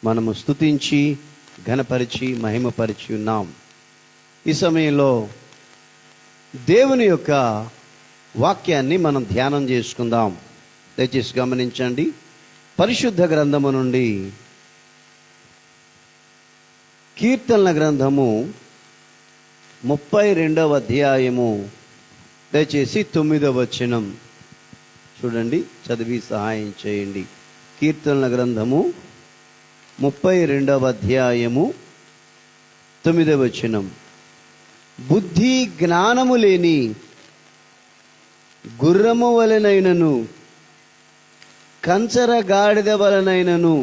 మనము స్తుతించి ఘనపరిచి మహిమపరిచి ఉన్నాం. ఈ సమయంలో దేవుని యొక్క వాక్యాన్ని మనం ధ్యానం చేసుకుందాం. దయచేసి గమనించండి. పరిశుద్ధ గ్రంథము నుండి కీర్తనల గ్రంథము 32వ అధ్యాయము దయచేసి 9వ వచనం చూడండి, చదివి సహాయం చేయండి. కీర్తనల గ్రంథము 32వ అధ్యాయము 9వ వచనం. బుద్ధి జ్ఞానము లేని గుర్రము వలెనైనను కంచర గాడిద వలనైనను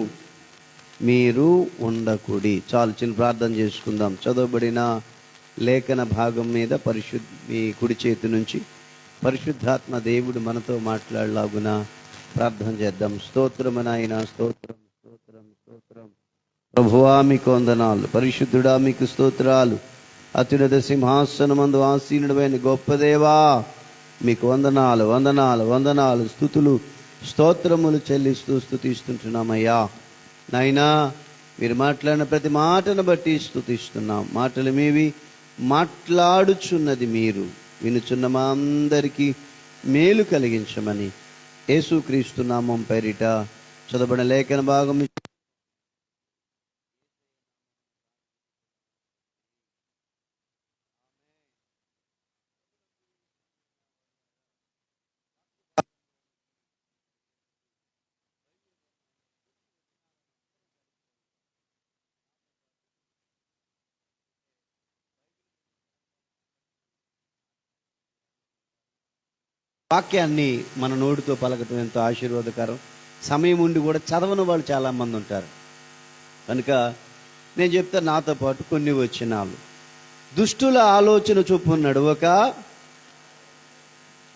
మీరు ఉండకుడి. చాలు, చిన్న ప్రార్థన చేసుకుందాం. చదవబడిన లేఖన భాగం మీద మీ కుడి చేతి నుంచి పరిశుద్ధాత్మ దేవుడు మనతో మాట్లాడలాగున ప్రార్థన చేద్దాం. స్తోత్రము నాయన, స్తోత్రం స్తోత్రం స్తోత్రం. ప్రభువా మీకు వందనాలు, పరిశుద్ధుడా మీకు స్తోత్రాలు. అత్యున్నత సింహాసనమందు ఆసీనుడైన గొప్ప దేవా మీకు వందనాలు వందనాలు వందనాలు, స్తుతులు స్తోత్రములు చెల్లిస్తూ స్తుతిస్తుంటున్నామయ్యా. నాయనా, మీరు మాట్లాడిన ప్రతి మాటను బట్టి స్తుతిస్తున్నాం. మాటలు మీవి, మాట్లాడుచున్నది మీరు. వినుచున్న మా అందరికీ మేలు కలిగించమని యేసుక్రీస్తు నామం పేరిట చదవబడిన లేఖన భాగం వాక్యాన్ని మన నోటితో పలకటం ఎంతో ఆశీర్వాదకరం. సమయం ఉండి కూడా చదవని వాళ్ళు చాలామంది ఉంటారు. కనుక నేను చెప్తాను నాతో పాటు కొన్ని వచనాలు. దుష్టుల ఆలోచన చొప్పున నడవక,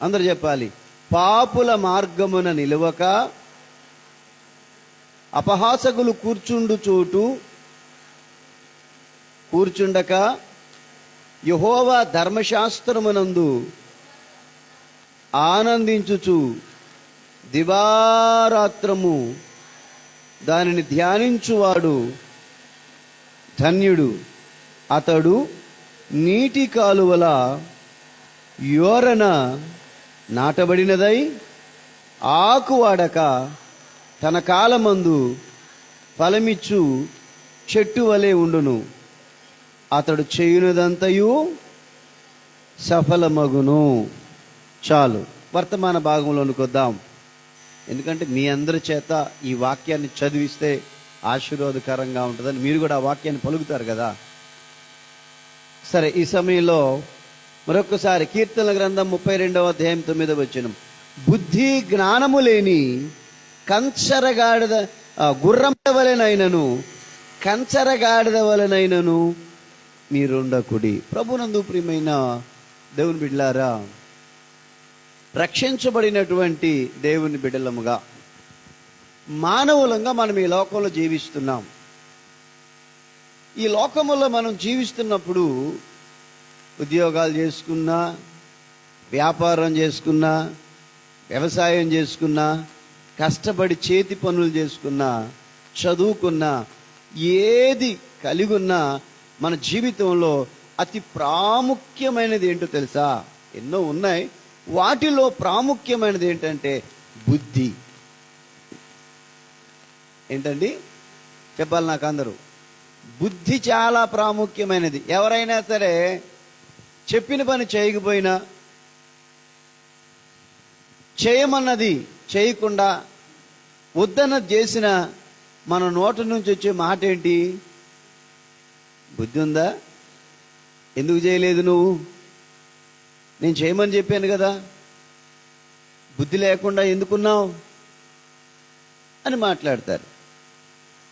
అందరు చెప్పాలి, పాపుల మార్గమున నిలవక, అపహాసకులు కూర్చుండు చోటు కూర్చుండక, యెహోవా ధర్మశాస్త్రమునందు ఆనందించుచు దివారాత్రము దానిని ధ్యానించువాడు ధన్యుడు. అతడు నీటి కాలువల యోరన నాటబడినదై ఆకు వాడక తన కాలమందు ఫలమిచ్చు చెట్టు వలె ఉండును. అతడు చేయునదంతయు సఫలమగును. చాలు, వర్తమాన భాగంలోనికి వద్దాం. ఎందుకంటే మీ అందరి చేత ఈ వాక్యాన్ని చదివిస్తే ఆశీర్వాదకరంగా ఉంటుందని మీరు కూడా ఆ వాక్యాన్ని పలుకుతారు కదా. సరే, ఈ సమయంలో మరొకసారి కీర్తనల గ్రంథం 32వ అధ్యాయం 9వ వచనం. బుద్ధి జ్ఞానము లేని కంచరగాడిద గుర్రం వలెనైనను కంచరగాడిద వలెనైనను మీరుండకుడి. ప్రభునందు ప్రియమైన దేవుని బిడ్డలారా, రక్షించబడినటువంటి దేవుని బిడ్డలముగా మానవులంగా మనం ఈ లోకంలో జీవిస్తున్నాం. ఈ లోకములో మనం జీవిస్తున్నప్పుడు ఉద్యోగాలు చేసుకున్నా, వ్యాపారం చేసుకున్నా, వ్యవసాయం చేసుకున్నా, కష్టపడి చేతి పనులు చేసుకున్నా, చదువుకున్నా, ఏది కలిగి ఉన్నా మన జీవితంలో అతి ప్రాముఖ్యమైనది ఏంటో తెలుసా? ఎన్నో ఉన్నాయి, వాటిలో ప్రాముఖ్యమైనది ఏంటంటే బుద్ధి. ఏంటండి చెప్పాలి నాకు అందరూ? బుద్ధి చాలా ప్రాముఖ్యమైనది. ఎవరైనా సరే చెప్పిన పని చేయకపోయినా, చేయమన్నది చేయకుండా, వద్దన్నది చేసిన మన నోటి నుంచి వచ్చే మాట ఏంటి? బుద్ధి ఉందా? ఎందుకు చేయలేదు నువ్వు? నేను చేయమని చెప్పాను కదా, బుద్ధి లేకుండా ఎందుకున్నావు అని మాట్లాడతారు.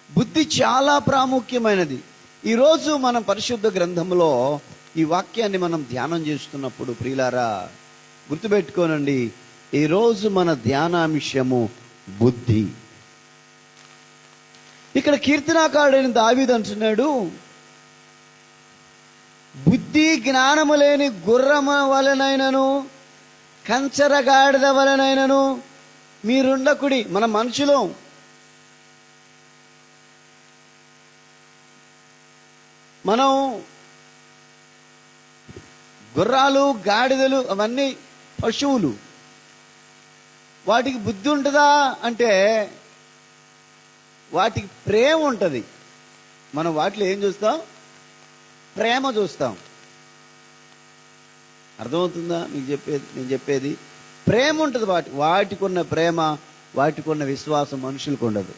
బుద్ధి చాలా ప్రాముఖ్యమైనది. ఈరోజు మనం పరిశుద్ధ గ్రంథంలో ఈ వాక్యాన్ని మనం ధ్యానం చేస్తున్నప్పుడు ప్రియులారా గుర్తుపెట్టుకోనండి, ఈరోజు మన ధ్యానాంశము బుద్ధి. ఇక్కడ కీర్తనాకారుడైన దావీదు అంటున్నాడు, బుద్ధి జ్ఞానము లేని గుర్రము వలనైనను కంచర గాడిద వలనైనను మీరుండకుడి. మన మనుషులు మనం గుర్రాలు, గాడిదలు అవన్నీ పశువులు, వాటికి బుద్ధి ఉంటుందా అంటే వాటికి ప్రేమ ఉంటుంది. మనం వాటిలో ఏం చూస్తాం? ప్రేమ చూస్తాం. అర్థమవుతుందా మీకు నేను చెప్పేది? ప్రేమ ఉంటుంది. వాటికి ఉన్న ప్రేమ, వాటికి ఉన్న విశ్వాసం మనుషులకు ఉండదు.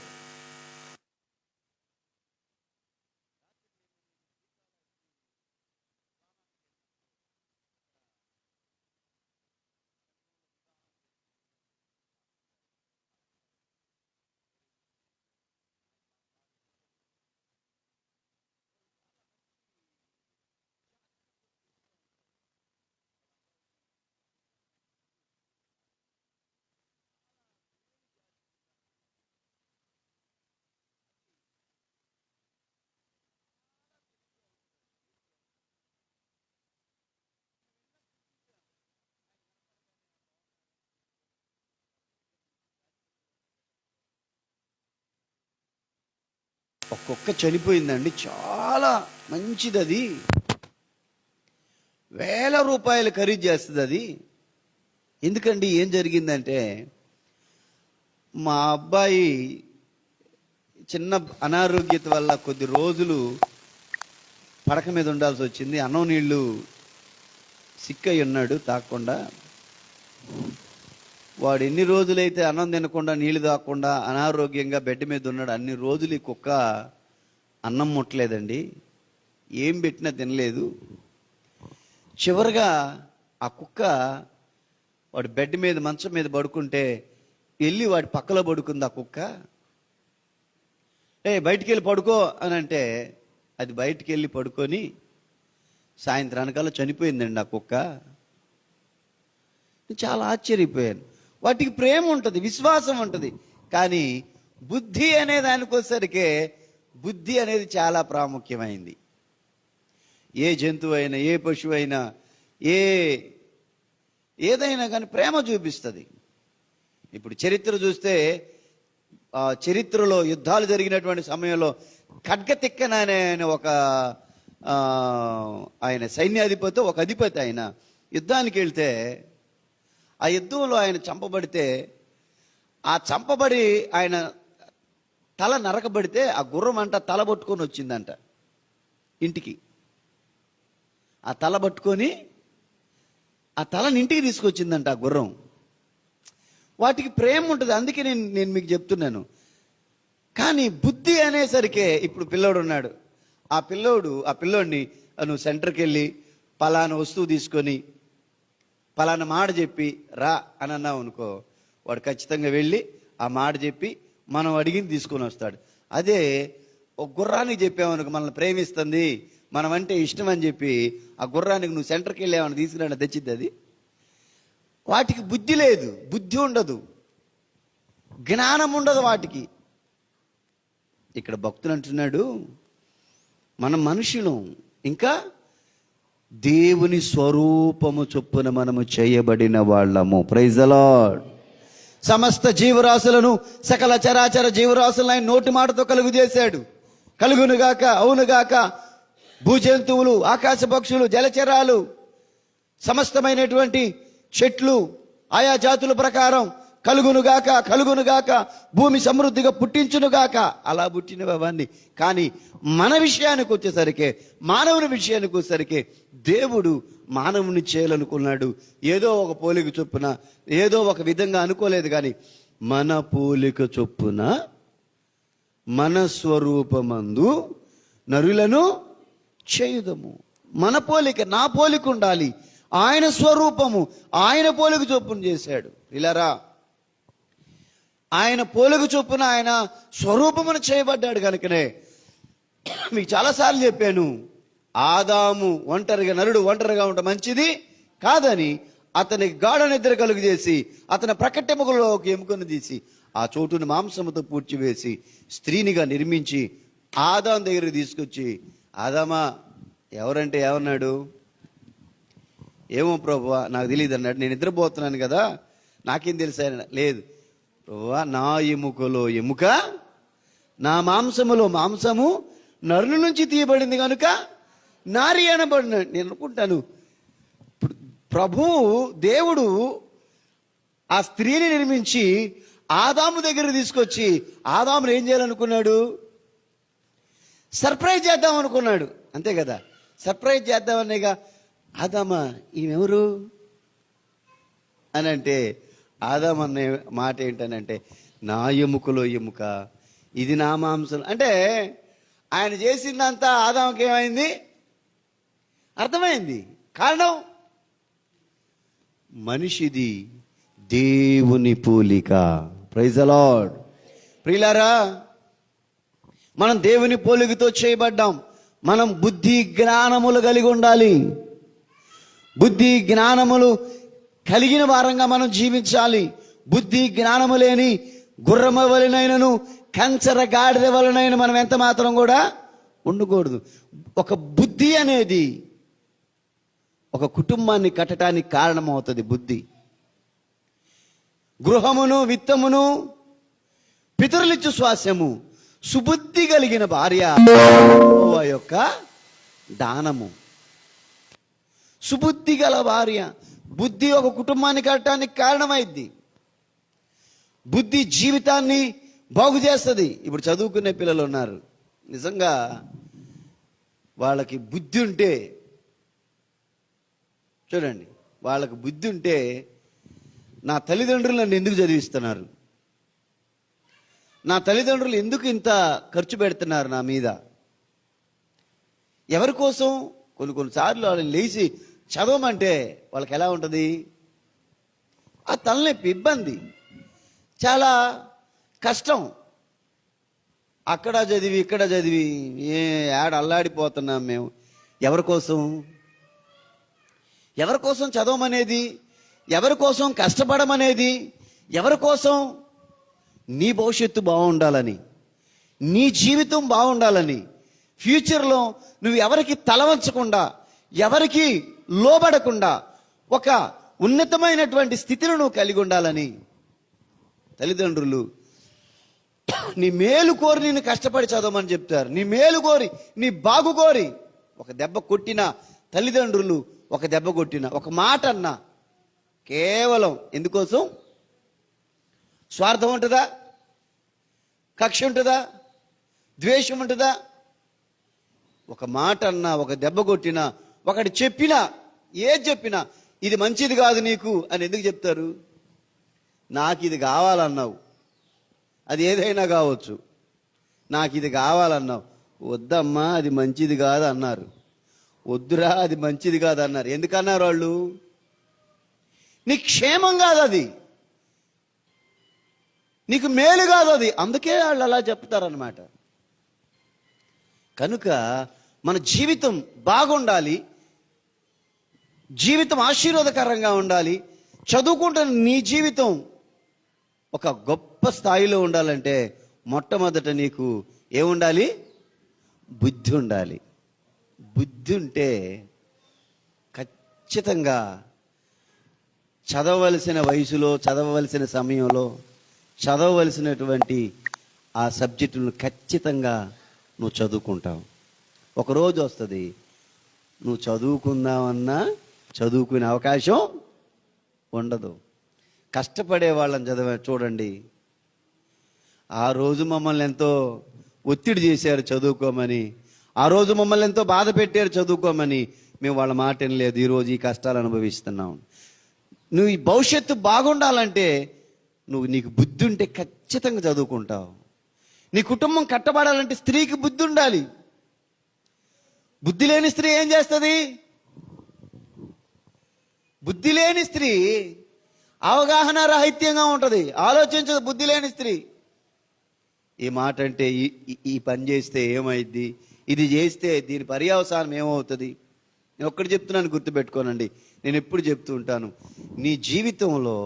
ఒక్కొక్క చనిపోయిందండి, చాలా మంచిది. అది వేల రూపాయలు ఖరీదు చేస్తుంది. అది ఎందుకండి? ఏం జరిగిందంటే మా అబ్బాయి చిన్న అనారోగ్యత వల్ల కొద్ది రోజులు పడక మీద ఉండాల్సి వచ్చింది. అన్నం నీళ్లు సిక్కయి ఉన్నాడు తాగకుండా. వాడు ఎన్ని రోజులైతే అన్నం తినకుండా, నీళ్లు తాగకుండా అనారోగ్యంగా బెడ్ మీద ఉన్నాడు, అన్ని రోజులు ఈ కుక్క అన్నం ముట్టలేదండి, ఏం పెట్టినా తినలేదు. చివరిగా ఆ కుక్క వాడు బెడ్ మీద, మంచం మీద పడుకుంటే వెళ్ళి వాడి పక్కలో పడుకుంది ఆ కుక్క. బయటికి వెళ్ళి పడుకో అని అంటే అది బయటికి వెళ్ళి పడుకొని సాయంత్రానికల్లా చనిపోయిందండి ఆ కుక్క. చాలా ఆశ్చర్యపోయాను. వాటికి ప్రేమ ఉంటుంది, విశ్వాసం ఉంటుంది. కానీ బుద్ధి అనే దానికోసరికే బుద్ధి అనేది చాలా ప్రాముఖ్యమైంది. ఏ జంతువు అయినా, ఏ పశువు అయినా, ఏదైనా కానీ ప్రేమ చూపిస్తుంది. ఇప్పుడు చరిత్ర చూస్తే, చరిత్రలో యుద్ధాలు జరిగినటువంటి సమయంలో ఖడ్గతిక్కన అనే ఒక ఆయన సైన్యాధిపతి, ఒక అధిపతి, ఆయన యుద్ధానికి వెళ్తే ఆ యుద్ధంలో ఆయన చంపబడితే, ఆ చంపబడి ఆయన తల నరకబడితే ఆ గుర్రం అంట తల పట్టుకొని వచ్చిందంట ఇంటికి. ఆ తల పట్టుకొని ఆ తలని ఇంటికి తీసుకొచ్చిందంట ఆ గుర్రం. వాటికి ప్రేమ ఉంటుంది. అందుకే నేను మీకు చెప్తున్నాను. కానీ బుద్ధి అనేసరికే, ఇప్పుడు పిల్లోడు ఉన్నాడు, ఆ పిల్లోడిని నువ్వు సెంటర్కి వెళ్ళి పలానా వస్తువు తీసుకొని పలానా మాట చెప్పి రా అని అన్నావు అనుకో, వాడు ఖచ్చితంగా వెళ్ళి ఆ మాట చెప్పి మనం అడిగింది తీసుకొని వస్తాడు. అదే ఒక గుర్రానికి చెప్పామనుకో, మనల్ని ప్రేమిస్తుంది, మనం అంటే ఇష్టం అని చెప్పి ఆ గుర్రానికి నువ్వు సెంటర్కి వెళ్ళామని తీసుకురా తెచ్చిద్ది. అది వాటికి బుద్ధి లేదు, బుద్ధి ఉండదు, జ్ఞానం ఉండదు వాటికి. ఇక్కడ భక్తులు అంటున్నాడు, మనం మనుషులు, ఇంకా దేవుని స్వరూపము చొప్పున మనము చేయబడిన వాళ్ళము. Praise the Lord. సమస్త జీవరాశులను, సకల చరాచర జీవరాశులను ఆయన నోటి మాటతో కలుగు చేశాడు. కలుగునుగాక, అవునుగాక, భూజంతువులు, ఆకాశ పక్షులు, జలచరాలు, సమస్తమైనటువంటి చెట్లు, ఆయా జాతుల ప్రకారం కలుగునుగాక, కలుగునుగాక, భూమి సమృద్ధిగా పుట్టించునుగాక, అలా పుట్టినవన్నీ. కానీ మన విషయానికి వచ్చేసరికి, మానవుని విషయానికి వచ్చేసరికి దేవుడు మానవుని చేయాలనుకున్నాడు. ఏదో ఒక పోలిక చొప్పున, ఏదో ఒక విధంగా అనుకోలేదు. కానీ మన పోలిక చొప్పున, మన స్వరూపమందు నరులను చేయుదము. మన పోలిక, నా పోలిక ఉండాలి. ఆయన స్వరూపము, ఆయన పోలిక చొప్పున చేశాడు. ఇలారా, ఆయన పోలిక చొప్పున, ఆయన స్వరూపమును చేయబడ్డాడు. కనుకనే మీకు చాలాసార్లు చెప్పాను, ఆదాము నరుడు ఒంటరిగా ఉంట మంచిది కాదని అతనికి గాఢ నిద్ర కలుగు చేసి, అతని ప్రకటెముకలోకి ఎముకను తీసి ఆ చోటును మాంసముతో పూడ్చివేసి స్త్రీనిగా నిర్మించి ఆదాము దగ్గరికి తీసుకొచ్చి, ఆదామా ఎవరంటే ఏమన్నాడు? ఏమో ప్రభువా నాకు తెలియదు అన్నాడు. నేను నిద్రపోతున్నాను కదా, నాకేం తెలుసా? లేదు ప్రభువా, నా ఎముకలో ఎముక, నా మాంసములో మాంసము నరుల నుంచి తీయబడింది కనుక నారి అనబడిన. నేను అనుకుంటాను, ప్రభువు దేవుడు ఆ స్త్రీని నిర్మించి ఆదాము దగ్గర తీసుకొచ్చి ఆదామును ఏం చేయాలనుకున్నాడు? సర్ప్రైజ్ చేద్దాం అనుకున్నాడు, అంతే కదా. సర్ప్రైజ్ చేద్దామనేగా, ఆదామా ఈమెవరు అని అంటే, ఆదాం అనే మాట ఏంటనంటే, నా ఎముకలో ఎముక, ఇది నా మాంసం. అంటే ఆయన చేసిందంతా ఆదాముకి ఏమైంది? అర్థమైంది. కారణం, మనిషిది దేవుని పోలిక. Praise the Lord. ప్రియులారా, మనం దేవుని పోలికతో చేయబడ్డాం. మనం బుద్ధి జ్ఞానములు కలిగి ఉండాలి. బుద్ధి జ్ఞానములు కలిగిన వారంగా మనం జీవించాలి. బుద్ధి జ్ఞానము లేని గుర్రమ వలనైనను కంచర గాడిద వలనైన మనం ఎంత మాత్రం కూడా ఉండకూడదు. ఒక బుద్ధి అనేది ఒక కుటుంబాన్ని కట్టడానికి కారణమవుతుంది. బుద్ధి గృహమును విత్తమును పితరులిచ్చు స్వాస్యము. సుబుద్ధి కలిగిన భార్య యెహోవా యొక్క దానము. సుబుద్ధి గల భార్య. బుద్ధి ఒక కుటుంబాన్ని కట్టడానికి కారణమైంది. బుద్ధి జీవితాన్ని బాగు చేస్తుంది. ఇప్పుడు చదువుకునే పిల్లలు ఉన్నారు, నిజంగా వాళ్ళకి బుద్ధి ఉంటే, చూడండి, వాళ్ళకి బుద్ధి ఉంటే నా తల్లిదండ్రులు నన్ను ఎందుకు చదివిస్తున్నారు, నా తల్లిదండ్రులు ఎందుకు ఇంత ఖర్చు పెడుతున్నారు నా మీద, ఎవరి కోసం? కొన్నిసార్లు వాళ్ళని లేచి చదవమంటే వాళ్ళకి ఎలా ఉంటుంది? ఆ తలనొప్పి, ఇబ్బంది, చాలా కష్టం. అక్కడ చదివి ఇక్కడ చదివి ఏడ అల్లాడిపోతున్నాం మేము. ఎవరి కోసం? ఎవరి కోసం చదవమనేది? ఎవరి కోసం కష్టపడమనేది? ఎవరి కోసం? నీ భవిష్యత్తు బాగుండాలని, నీ జీవితం బాగుండాలని, ఫ్యూచర్లో నువ్వు ఎవరికి తలవంచకుండా, ఎవరికి లోబడకుండా ఒక ఉన్నతమైనటువంటి స్థితిని నువ్వు కలిగి ఉండాలని తల్లిదండ్రులు నీ మేలు కోరి నేను కష్టపడి చదవమని చెప్తారు. నీ మేలు కోరి, నీ బాగు కోరి. ఒక దెబ్బ కొట్టిన తల్లిదండ్రులు, ఒక దెబ్బ కొట్టిన, ఒక మాట అన్నా కేవలం ఎందుకోసం? స్వార్థం ఉంటుందా? కక్ష ఉంటుందా? ద్వేషం ఉంటుందా? ఒక మాట అన్నా, ఒక దెబ్బ కొట్టినా, ఒకటి చెప్పినా, ఏది చెప్పినా ఇది మంచిది కాదు నీకు అని ఎందుకు చెప్తారు? నాకు ఇది కావాలన్నావు, అది ఏదైనా కావచ్చు, నాకు ఇది కావాలన్నావు, వద్దమ్మా అది మంచిది కాదు అన్నారు, వద్దురా అది మంచిది కాదు అన్నారు. ఎందుకన్నారు వాళ్ళు? నీ క్షేమం కాదు అది, నీకు మేలు కాదు అది, అందుకే వాళ్ళు అలా చెప్తారన్నమాట. కనుక మన జీవితం బాగుండాలి, జీవితం ఆశీర్వాదకరంగా ఉండాలి. చదువుకుంటున్న నీ జీవితం ఒక గొప్ప స్థాయిలో ఉండాలంటే మొట్టమొదట నీకు ఏముండాలి? బుద్ధి ఉండాలి. బుద్ధి ఉంటే ఖచ్చితంగా చదవవలసిన వయసులో, చదవవలసిన సమయంలో చదవవలసినటువంటి ఆ సబ్జెక్టును ఖచ్చితంగా నువ్వు చదువుకుంటావు. ఒకరోజు వస్తుంది నువ్వు చదువుకుందామన్నా చదువుకునే అవకాశం ఉండదు. కష్టపడే వాళ్ళని చూడండి, ఆ రోజు మమ్మల్ని ఎంతో ఒత్తిడి చేశారు చదువుకోమని, ఆ రోజు మమ్మల్ని ఎంతో బాధ పెట్టారు చదువుకోమని, మేము వాళ్ళ మాట వినలేదు, ఈరోజు ఈ కష్టాలు అనుభవిస్తున్నాం. నువ్వు ఈ భవిష్యత్తు బాగుండాలంటే నీకు బుద్ధి ఉంటే ఖచ్చితంగా చదువుకుంటావు. నీ కుటుంబం కట్టబడాలంటే స్త్రీకి బుద్ధి ఉండాలి. బుద్ధి లేని స్త్రీ ఏం చేస్తుంది? బుద్ధి లేని స్త్రీ అవగాహన రాహిత్యంగా ఉంటుంది, ఆలోచించదు. బుద్ధి లేని స్త్రీ ఈ మాట అంటే ఈ పని చేస్తే ఏమైద్ది, ఇది చేస్తే దీని పర్యవసానం ఏమవుతుంది. నేను ఒక్కటి చెప్తున్నాను, గుర్తుపెట్టుకోనండి. నేను ఎప్పుడు చెప్తూ ఉంటాను, నీ జీవితంలో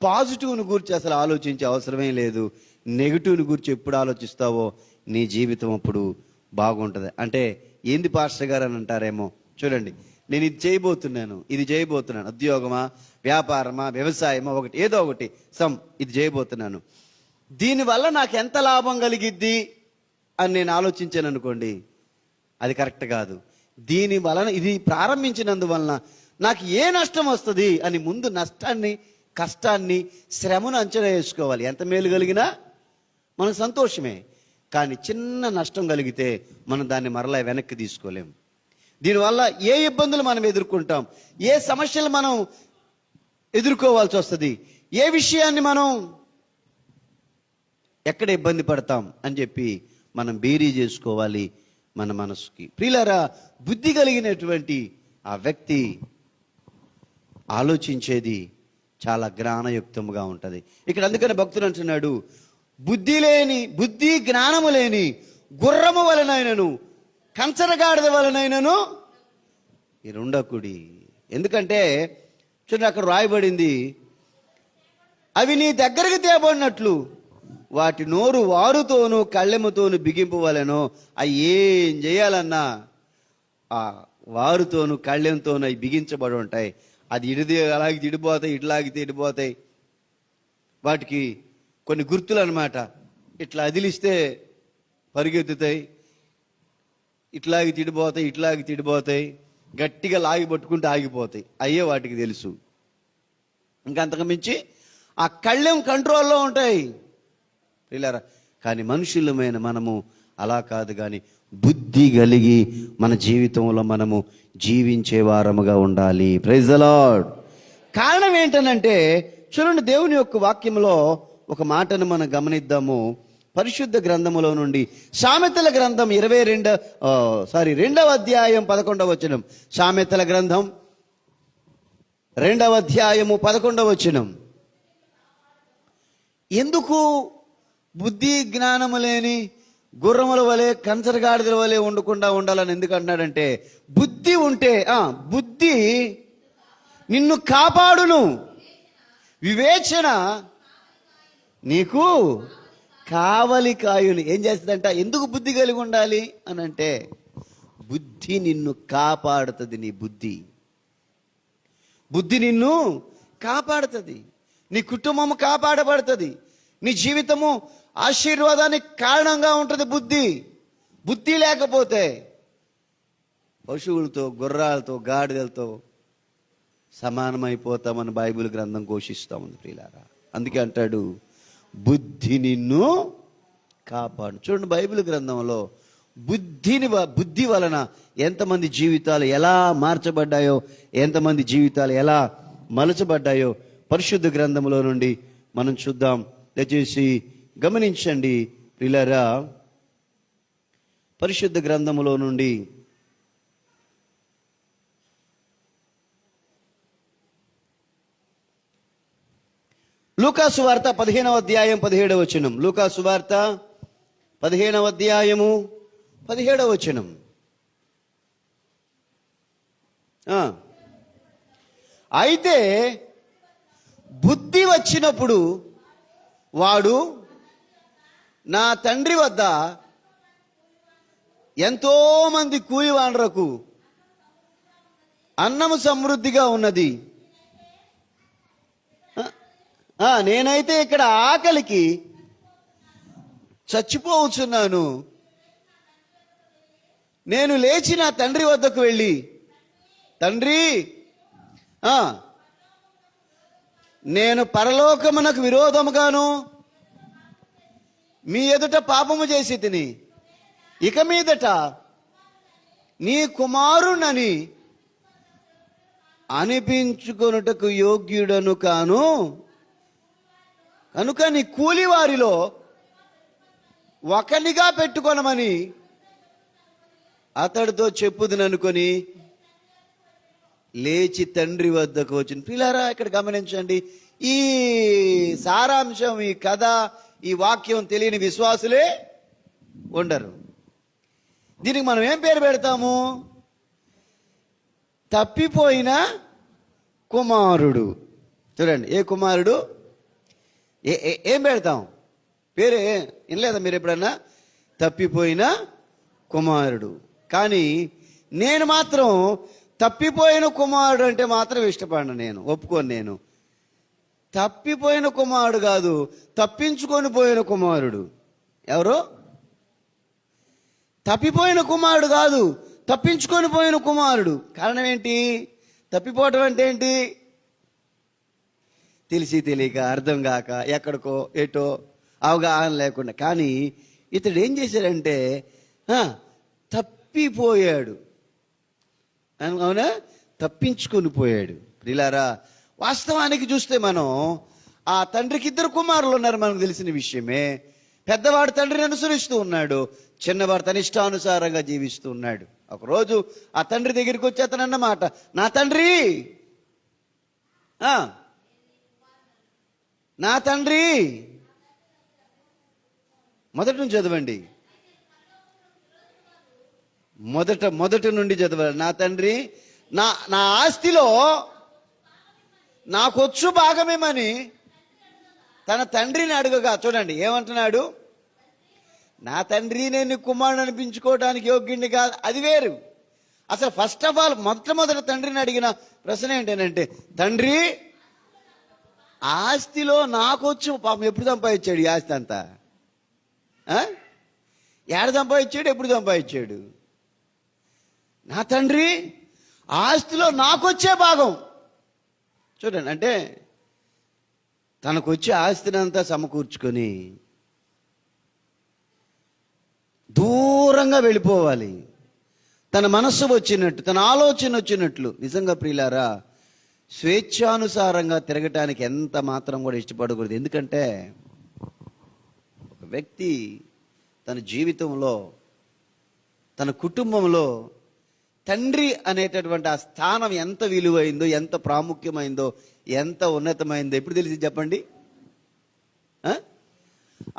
పాజిటివ్ని గురించి అసలు ఆలోచించే అవసరమే లేదు. నెగిటివ్ని గురించి ఎప్పుడు ఆలోచిస్తావో నీ జీవితం అప్పుడు బాగుంటుంది. అంటే ఏంది పాస్టర్ గారు అని అంటారేమో. చూడండి, నేను ఇది చేయబోతున్నాను, ఇది చేయబోతున్నాను, ఉద్యోగమా, వ్యాపారమా, వ్యవసాయమా, ఒకటి ఏదో ఒకటి ఇది చేయబోతున్నాను, దీనివల్ల నాకు ఎంత లాభం కలిగిద్ది అని నేను ఆలోచించాను అనుకోండి, అది కరెక్ట్ కాదు. దీని వలన, ఇది ప్రారంభించినందువలన నాకు ఏ నష్టం వస్తుంది అని ముందు నష్టాన్ని, కష్టాన్ని, శ్రమను అంచనా వేసుకోవాలి. ఎంత మేలు కలిగినా మనకు సంతోషమే, కానీ చిన్న నష్టం కలిగితే మనం దాన్ని మరలా వెనక్కి తీసుకోలేం. దీనివల్ల ఏ ఇబ్బందులు మనం ఎదుర్కొంటాం, ఏ సమస్యలు మనం ఎదుర్కోవాల్సి వస్తుంది, ఏ విషయాన్ని మనం ఎక్కడ ఇబ్బంది పడతాం అని చెప్పి మనం బేరీ చేసుకోవాలి మన మనసుకి. ప్రియులారా, బుద్ధి కలిగినటువంటి ఆ వ్యక్తి ఆలోచించేది చాలా జ్ఞానయుక్తముగా ఉంటుంది. ఇక్కడ అందుకని భక్తుడు అంటున్నాడు, బుద్ధి జ్ఞానము లేని గుర్రము వలనైనను కంచరగాడిద వలనైనను ఈ ఉండకుడి. ఎందుకంటే చూడండి, అక్కడ రాయబడింది, అవి నీ దగ్గరికి తేబడినట్లు వాటి నోరు వారుతోనూ కళ్ళెముతోనూ బిగింపవలెనో. అవి ఏం చేయాలన్నా ఆ వారుతోనూ కళ్ళెంతోనూ అవి బిగించబడి ఉంటాయి. అది అలాగే తిడిపోతాయి, ఇట్లాగితే ఇడిపోతాయి. వాటికి కొన్ని గుర్తులు అన్నమాట. ఇట్లా అదిలిస్తే పరిగెత్తుతాయి, ఇట్లాగి తిడిపోతాయి, గట్టిగా లాగి పట్టుకుంటే ఆగిపోతాయి. అయ్యే వాటికి తెలుసు. ఇంకంతకు మించి ఆ కళ్ళెం కంట్రోల్లో ఉంటాయి పిల్లరా. కానీ మనుషులమైన మనము అలా కాదు, కానీ బుద్ధి కలిగి మన జీవితంలో మనము జీవించే వారముగా ఉండాలి. Praise the Lord. కారణం ఏంటనంటే చూడండి, దేవుని యొక్క వాక్యంలో ఒక మాటను మనం గమనిద్దాము. పరిశుద్ధ గ్రంథములో నుండి సామెతల గ్రంథం 2వ అధ్యాయం 11వ వచనం. సామెతల గ్రంథం 2వ అధ్యాయము 11వ వచనం. ఎందుకు బుద్ధి జ్ఞానము లేని గుర్రముల వలె కంచరగాడిదల వలె ఉండకుండా ఉండాలని ఎందుకు అన్నాడంటే, బుద్ధి ఉంటే బుద్ధి నిన్ను కాపాడును, వివేచన నీకు కావలి కాయుని. ఏం చేస్తుందంట? ఎందుకు బుద్ధి కలిగి ఉండాలి అని అంటే, బుద్ధి నిన్ను కాపాడుతుంది. నీ బుద్ధి నిన్ను కాపాడుతుంది, నీ కుటుంబము కాపాడబడుతుంది, నీ జీవితము ఆశీర్వాదానికి కారణంగా ఉంటుంది. బుద్ధి లేకపోతే పశువులతో, గుర్రాలతో, గాడిదలతో సమానమైపోతామని బైబిల్ గ్రంథం ఘోషిస్తూ ఉంది ప్రియులారా. అందుకే అంటాడు, బుద్ధి నిన్ను కాపాడు. చూడండి, బైబిల్ గ్రంథంలో బుద్ధి వలన ఎంతమంది జీవితాలు ఎలా మార్చబడ్డాయో, ఎంతమంది జీవితాలు ఎలా మలచబడ్డాయో పరిశుద్ధ గ్రంథంలో నుండి మనం చూద్దాం. దయచేసి గమనించండి ప్రియులారా. పరిశుద్ధ గ్రంథములో నుండి లూకాసు వార్త 15వ అధ్యాయం 17వ వచనం. లూకాసు వార్త 15వ అధ్యాయము 17వ వచనం. అయితే బుద్ధి వచ్చినప్పుడు వాడు నా తండ్రి వద్ద ఎంతో మంది కూలివాండ్రకు అన్నము సమృద్ధిగా ఉన్నది, నేనైతే ఇక్కడ ఆకలికి చచ్చిపోవచ్చున్నాను. నేను లేచి నా తండ్రి వద్దకు వెళ్ళి, తండ్రి, నేను పరలోకమునకు విరోధముగాను మీ ఎదుట పాపము చేసి తిని, ఇక మీదట నీ కుమారుణ్ణని అనిపించుకొనుటకు యోగ్యుడను కాను, కనుక నీ కూలివారిలో ఒకనిగా పెట్టుకొనమని అతడితో చెప్పుదుననుకొని లేచి తండ్రి వద్దకు వచ్చిన. పిల్లారా, ఇక్కడ గమనించండి, ఈ సారాంశం, ఈ కథ, ఈ వాక్యం తెలియని విశ్వాసులే ఉండరు. దీనికి మనం ఏం పేరు పెడతాము? తప్పిపోయిన కుమారుడు. చూడండి, ఏ కుమారుడు? ఏం పెడతాం పేరు? వినలేదా మీరు ఎప్పుడన్నా? తప్పిపోయిన కుమారుడు. కానీ నేను మాత్రం తప్పిపోయిన కుమారుడు అంటే మాత్రం ఇష్టపడను, నేను ఒప్పుకోను. నేను తప్పిపోయిన కుమారుడు కాదు, తప్పించుకొని పోయిన కుమారుడు. ఎవరు? తప్పిపోయిన కుమారుడు కాదు, తప్పించుకొని పోయిన కుమారుడు. కారణం ఏంటి? తప్పిపోవటం అంటే ఏంటి? తెలిసి తెలియక, అర్థం కాక, ఎక్కడికో ఎటో అవగాహన లేకుండా. కానీ ఇతడు ఏం చేశాడంటే తప్పిపోయాడు. అవునా? తప్పించుకొని పోయాడు. ప్రియులారా, వాస్తవానికి చూస్తే మనం ఆ తండ్రికి 2 కుమారులు ఉన్నారు, మనకు తెలిసిన విషయమే. పెద్దవాడు తండ్రిని అనుసరిస్తూ ఉన్నాడు, చిన్నవాడు తన ఇష్టానుసారంగా జీవిస్తూ ఉన్నాడు. ఒకరోజు ఆ తండ్రి దగ్గరికి వచ్చి అతను అన్నమాట, నా తండ్రి, నా తండ్రి. మొదటి నుంచి చదవండి, మొదటి నుండి చదవాలి. నా తండ్రి, నా ఆస్తిలో నాకొచ్చు భాగమేమని తన తండ్రిని అడగగా, చూడండి ఏమంటున్నాడు, నా తండ్రి నేను కుమారుడు అనిపించుకోవడానికి యోగ్యుడిని కాదు. అది వేరు. అసలు ఫస్ట్ ఆఫ్ ఆల్ మొట్టమొదటి తండ్రిని అడిగిన ప్రశ్న ఏంటంటే, తండ్రి ఆస్తిలో నాకొచ్చు, పాపం ఎప్పుడు సంపాదించాడు ఈ ఆస్తి అంతా? ఏడ సంపాదించాడు, ఎప్పుడు సంపాదించాడు? నా తండ్రి ఆస్తిలో నాకొచ్చే భాగం. చూడండి, అంటే తనకొచ్చే ఆస్తిని అంతా సమకూర్చుకొని దూరంగా వెళ్ళిపోవాలి, తన మనస్సు వచ్చినట్టు, తన ఆలోచన వచ్చినట్లు. నిజంగా ప్రియులారా, స్వేచ్ఛానుసారంగా తిరగటానికి ఎంత మాత్రం కూడా ఇష్టపడకూడదు. ఎందుకంటే ఒక వ్యక్తి తన జీవితంలో, తన కుటుంబంలో తండ్రి అనేటటువంటి ఆ స్థానం ఎంత విలువైందో, ఎంత ప్రాముఖ్యమైందో, ఎంత ఉన్నతమైందో ఎప్పుడు తెలిసి చెప్పండి?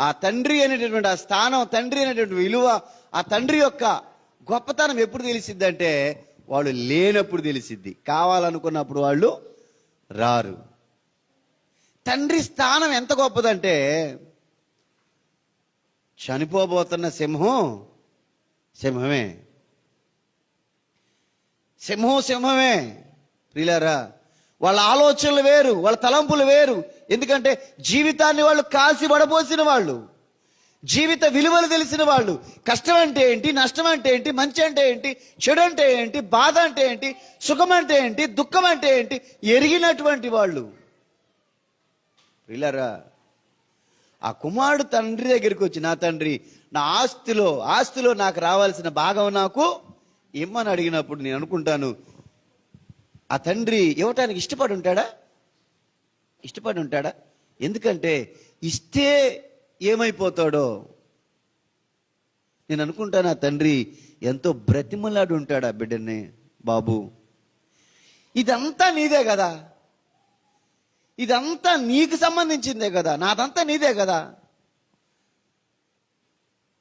ఆ తండ్రి అనేటటువంటి ఆ స్థానం, తండ్రి అనేటువంటి విలువ, ఆ తండ్రి యొక్క గొప్పతనం ఎప్పుడు తెలిసిద్దంటే వాళ్ళు లేనప్పుడు తెలిసిద్ది. కావాలనుకున్నప్పుడు వాళ్ళు రారు. తండ్రి స్థానం ఎంత గొప్పదంటే, చనిపోబోతున్న సింహమే. సింహమే. ప్రియులారా, వాళ్ళ ఆలోచనలు వేరు, వాళ్ళ తలంపులు వేరు. ఎందుకంటే జీవితాన్ని వాళ్ళు కాసి వడపోసిన వాళ్ళు, జీవిత విలువలు తెలిసిన వాళ్ళు. కష్టం అంటే ఏంటి, నష్టం అంటే ఏంటి, మంచి అంటే ఏంటి, చెడు అంటే ఏంటి, బాధ అంటే ఏంటి, సుఖం అంటే ఏంటి, దుఃఖం అంటే ఏంటి ఎరిగినటువంటి వాళ్ళు. ప్రియులారా, ఆ కుమారుడు తండ్రి దగ్గరికి వచ్చి, నా తండ్రి, నా ఆస్తిలో నాకు రావాల్సిన భాగం నాకు ఇమ్మని అడిగినప్పుడు నేను అనుకుంటాను, ఆ తండ్రి ఇవ్వటానికి ఇష్టపడి ఉంటాడా? ఎందుకంటే ఇస్తే ఏమైపోతాడో నేను అనుకుంటాను. ఆ తండ్రి ఎంతో బ్రతిమలాడు ఉంటాడు ఆ బిడ్డని, బాబు ఇదంతా నీదే కదా, ఇదంతా నీకు సంబంధించిందే కదా, నాదంతా నీదే కదా,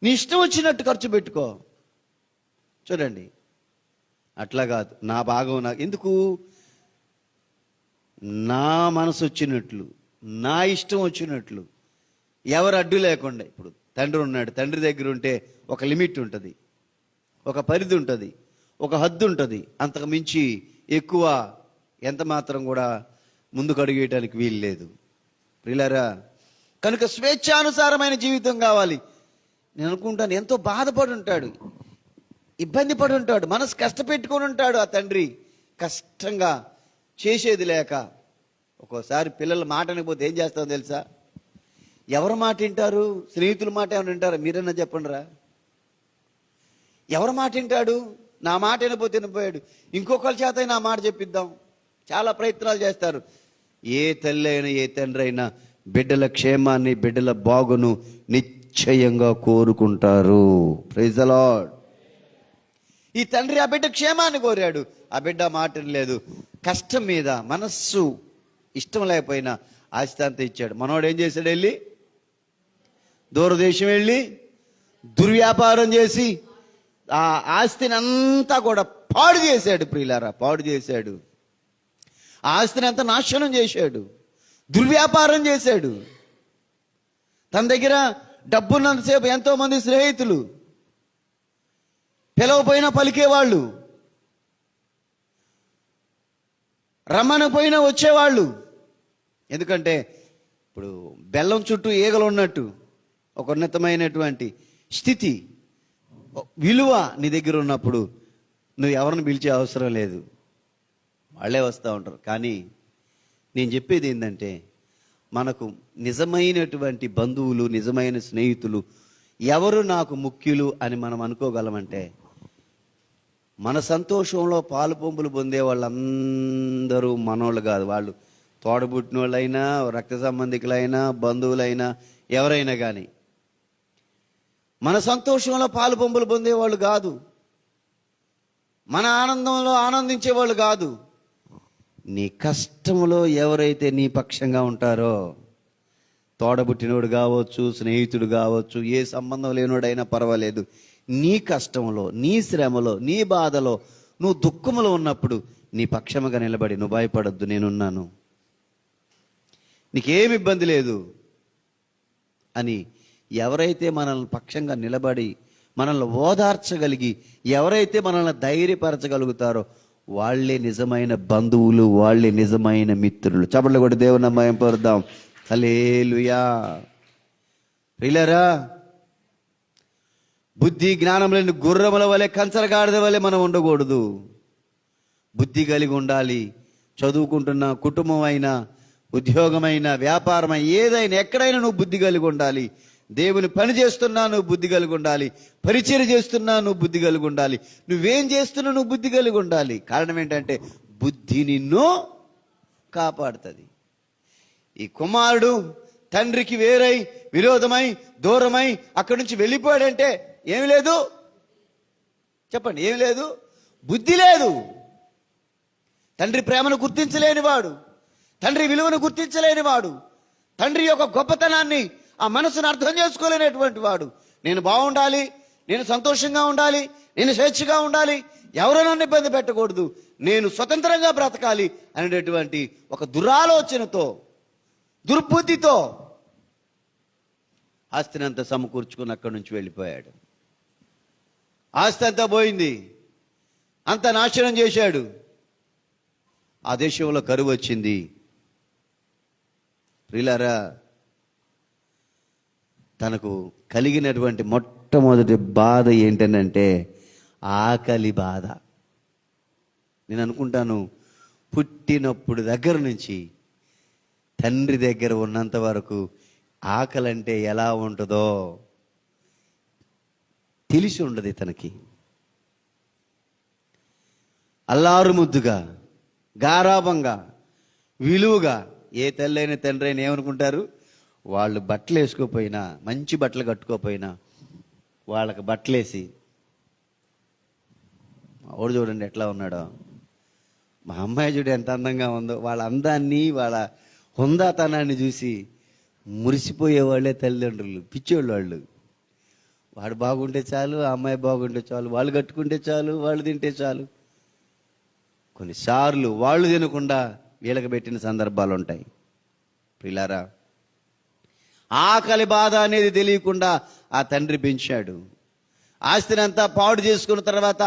నీ ఇష్టం వచ్చినట్టు ఖర్చు పెట్టుకో. చూడండి, అట్లా కాదు, నా భాగం నాకు ఎందుకు, నా మనసు వచ్చినట్లు, నా ఇష్టం వచ్చినట్లు, ఎవరు అడ్డు లేకుండా. ఇప్పుడు తండ్రి ఉన్నాడు, తండ్రి దగ్గర ఉంటే ఒక లిమిట్ ఉంటుంది, ఒక పరిధి ఉంటుంది, ఒక హద్దు ఉంటుంది. అంతకు మించి ఎక్కువ ఎంత మాత్రం కూడా ముందుకు అడుగేయటానికి వీలు లేదు. ప్రియులారా, కనుక స్వేచ్ఛానుసారమైన జీవితం కావాలి. నేను అనుకుంటాను, ఎంతో బాధపడి ఉంటాడు, ఇబ్బంది పడి ఉంటాడు, మనసు కష్టపెట్టుకొని ఉంటాడు ఆ తండ్రి. కష్టంగా చేసేది లేక ఒక్కోసారి పిల్లలు మాట అనిపోతే ఏం చేస్తామో తెలుసా? ఎవరి మాట వింటారు? స్నేహితుల మాట ఏమైనా వింటారా? మీరన్నా చెప్పండి రా. ఎవరి మాట వింటాడు? నా మాట వినపోతే వినిపోయాడు, ఇంకొకరి చేత నా మాట చెప్పిద్దాం. చాలా ప్రయత్నాలు చేస్తారు. ఏ తల్లి అయినా, ఏ తండ్రి అయినా బిడ్డల క్షేమాన్ని, బిడ్డల బాగును నిశ్చయంగా కోరుకుంటారు. Praise the Lord. ఈ తండ్రి ఆ బిడ్డ క్షేమాన్ని కోరాడు, ఆ బిడ్డ మాట లేదు. కష్టం మీద మనస్సు ఇష్టం లేకపోయినా ఆస్తి అంతా ఇచ్చాడు. మనోడు ఏం చేశాడు? వెళ్ళి దూరదేశం వెళ్ళి దుర్వ్యాపారం చేసి ఆ ఆస్తిని అంతా కూడా పాడు చేశాడు. ప్రియులారా, పాడు చేశాడు. ఆస్తిని అంతా నాశనం చేశాడు, దుర్వ్యాపారం చేశాడు. తన దగ్గర డబ్బున్నంతసేపు ఎంతో మంది స్నేహితులు, పిలవపోయినా పలికేవాళ్ళు, రమ్మనపోయినా వచ్చేవాళ్ళు. ఎందుకంటే ఇప్పుడు బెల్లం చుట్టూ ఈగలు ఉన్నట్టు ఒక ఉన్నతమైనటువంటి స్థితి. విలువ నీ దగ్గర ఉన్నప్పుడు నువ్వు ఎవరిని పిలిచే అవసరం లేదు, వాళ్ళే వస్తూ ఉంటారు. కానీ నేను చెప్పేది ఏంటంటే, మనకు నిజమైనటువంటి బంధువులు, నిజమైన స్నేహితులు ఎవరు నాకు ముఖ్యులు అని మనం అనుకోగలమంటే, మన సంతోషంలో పాలు పంపులు పొందే వాళ్ళందరూ మనోళ్ళు కాదు. వాళ్ళు తోడబుట్టిన వాళ్ళైనా, రక్త సంబంధికులైనా, బంధువులైనా, ఎవరైనా కానీ మన సంతోషంలో పాలు పంపులు పొందేవాళ్ళు కాదు, మన ఆనందంలో ఆనందించేవాళ్ళు కాదు. నీ కష్టంలో ఎవరైతే నీ పక్షంగా ఉంటారో, తోడబుట్టినోడు కావచ్చు, స్నేహితుడు కావచ్చు, ఏ సంబంధం లేనోడైనా పర్వాలేదు, నీ కష్టంలో, నీ శ్రమలో, నీ బాధలో, నువ్వు దుఃఖంలో ఉన్నప్పుడు నీ పక్షముగా నిలబడి, నువ్వు భయపడొద్దు, నేనున్నాను, నీకేమి ఇబ్బంది లేదు అని ఎవరైతే మనల్ని పక్షంగా నిలబడి మనల్ని ఓదార్చగలిగి, ఎవరైతే మనల్ని ధైర్యపరచగలుగుతారో వాళ్ళే నిజమైన బంధువులు, వాళ్ళే నిజమైన మిత్రులు. చప్పట్లు కొట్టి దేవుని మహిమ పరుద్దాం. హల్లెలూయా. ప్రియులారా, బుద్ధి జ్ఞానం లేని గుర్రముల వలె, కంచరగాడిద వలె మనం ఉండకూడదు. బుద్ధి కలిగి ఉండాలి. చదువుకుంటున్న కుటుంబం అయినా, ఉద్యోగమైనా, వ్యాపారమైనా, ఏదైనా ఎక్కడైనా నువ్వు బుద్ధి కలిగి ఉండాలి. దేవుని పని చేస్తున్నా నువ్వు బుద్ధి కలిగి ఉండాలి. పరిచయం చేస్తున్నా నువ్వు బుద్ధి కలిగి ఉండాలి. నువ్వేం చేస్తున్నా నువ్వు బుద్ధి కలిగి ఉండాలి. కారణం ఏంటంటే, బుద్ధి నిన్ను కాపాడుతుంది. ఈ కుమారుడు తండ్రికి వేరై, విరోధమై, దూరమై అక్కడి నుంచి వెళ్ళిపోయాడంటే ఏమి లేదు? చెప్పండి, ఏమి లేదు? బుద్ధి లేదు. తండ్రి ప్రేమను గుర్తించలేనివాడు, తండ్రి విలువను గుర్తించలేనివాడు, తండ్రి యొక్క గొప్పతనాన్ని, ఆ మనసును అర్థం చేసుకోలేనటువంటి వాడు. నేను బాగుండాలి, నేను సంతోషంగా ఉండాలి, నేను స్వేచ్ఛగా ఉండాలి, ఎవరో నన్ను ఇబ్బంది పెట్టకూడదు, నేను స్వతంత్రంగా బ్రతకాలి అనేటటువంటి ఒక దురాలోచనతో, దుర్బుద్ధితో ఆస్తిని అంతా సమకూర్చుకుని అక్కడి నుంచి వెళ్ళిపోయాడు. ఆస్తి అంతా పోయింది, అంతా నాశనం చేశాడు. ఆ దేశంలో కరువు వచ్చింది. ప్రియులారా, తనకు కలిగినటువంటి మొట్టమొదటి బాధ ఏంటనంటే ఆకలి బాధ. నేను అనుకుంటాను, పుట్టినప్పుడు దగ్గర నుంచి తండ్రి దగ్గర ఉన్నంత వరకు ఆకలి అంటే ఎలా ఉంటుందో తెలిసి ఉండదు తనకి. అల్లారు ముద్దుగా, గారాబంగా, విలువగా ఏ తల్లైన తండ్రి అయినా ఏమనుకుంటారు? వాళ్ళు బట్టలు వేసుకోపోయినా, మంచి బట్టలు కట్టుకోపోయినా, వాళ్ళకి బట్టలేసి, వాడు చూడండి ఎట్లా ఉన్నాడో, మా అమ్మాయి చూడు ఎంత అందంగా ఉందో, వాళ్ళ అందాన్ని, వాళ్ళ హుందాతనాన్ని చూసి మురిసిపోయేవాళ్ళే తల్లిదండ్రులు, పిచ్చోళ్ళు వాళ్ళు. వాడు బాగుంటే చాలు, ఆ అమ్మాయి బాగుంటే చాలు, వాళ్ళు కట్టుకుంటే చాలు, వాళ్ళు తింటే చాలు. కొన్నిసార్లు వాళ్ళు తినకుండా వీళ్ళకి పెట్టిన సందర్భాలు ఉంటాయి. ప్రియులారా, ఆకలి బాధ అనేది తెలియకుండా ఆ తండ్రి పెంచాడు. ఆస్తిని అంతా పాడు చేసుకున్న తర్వాత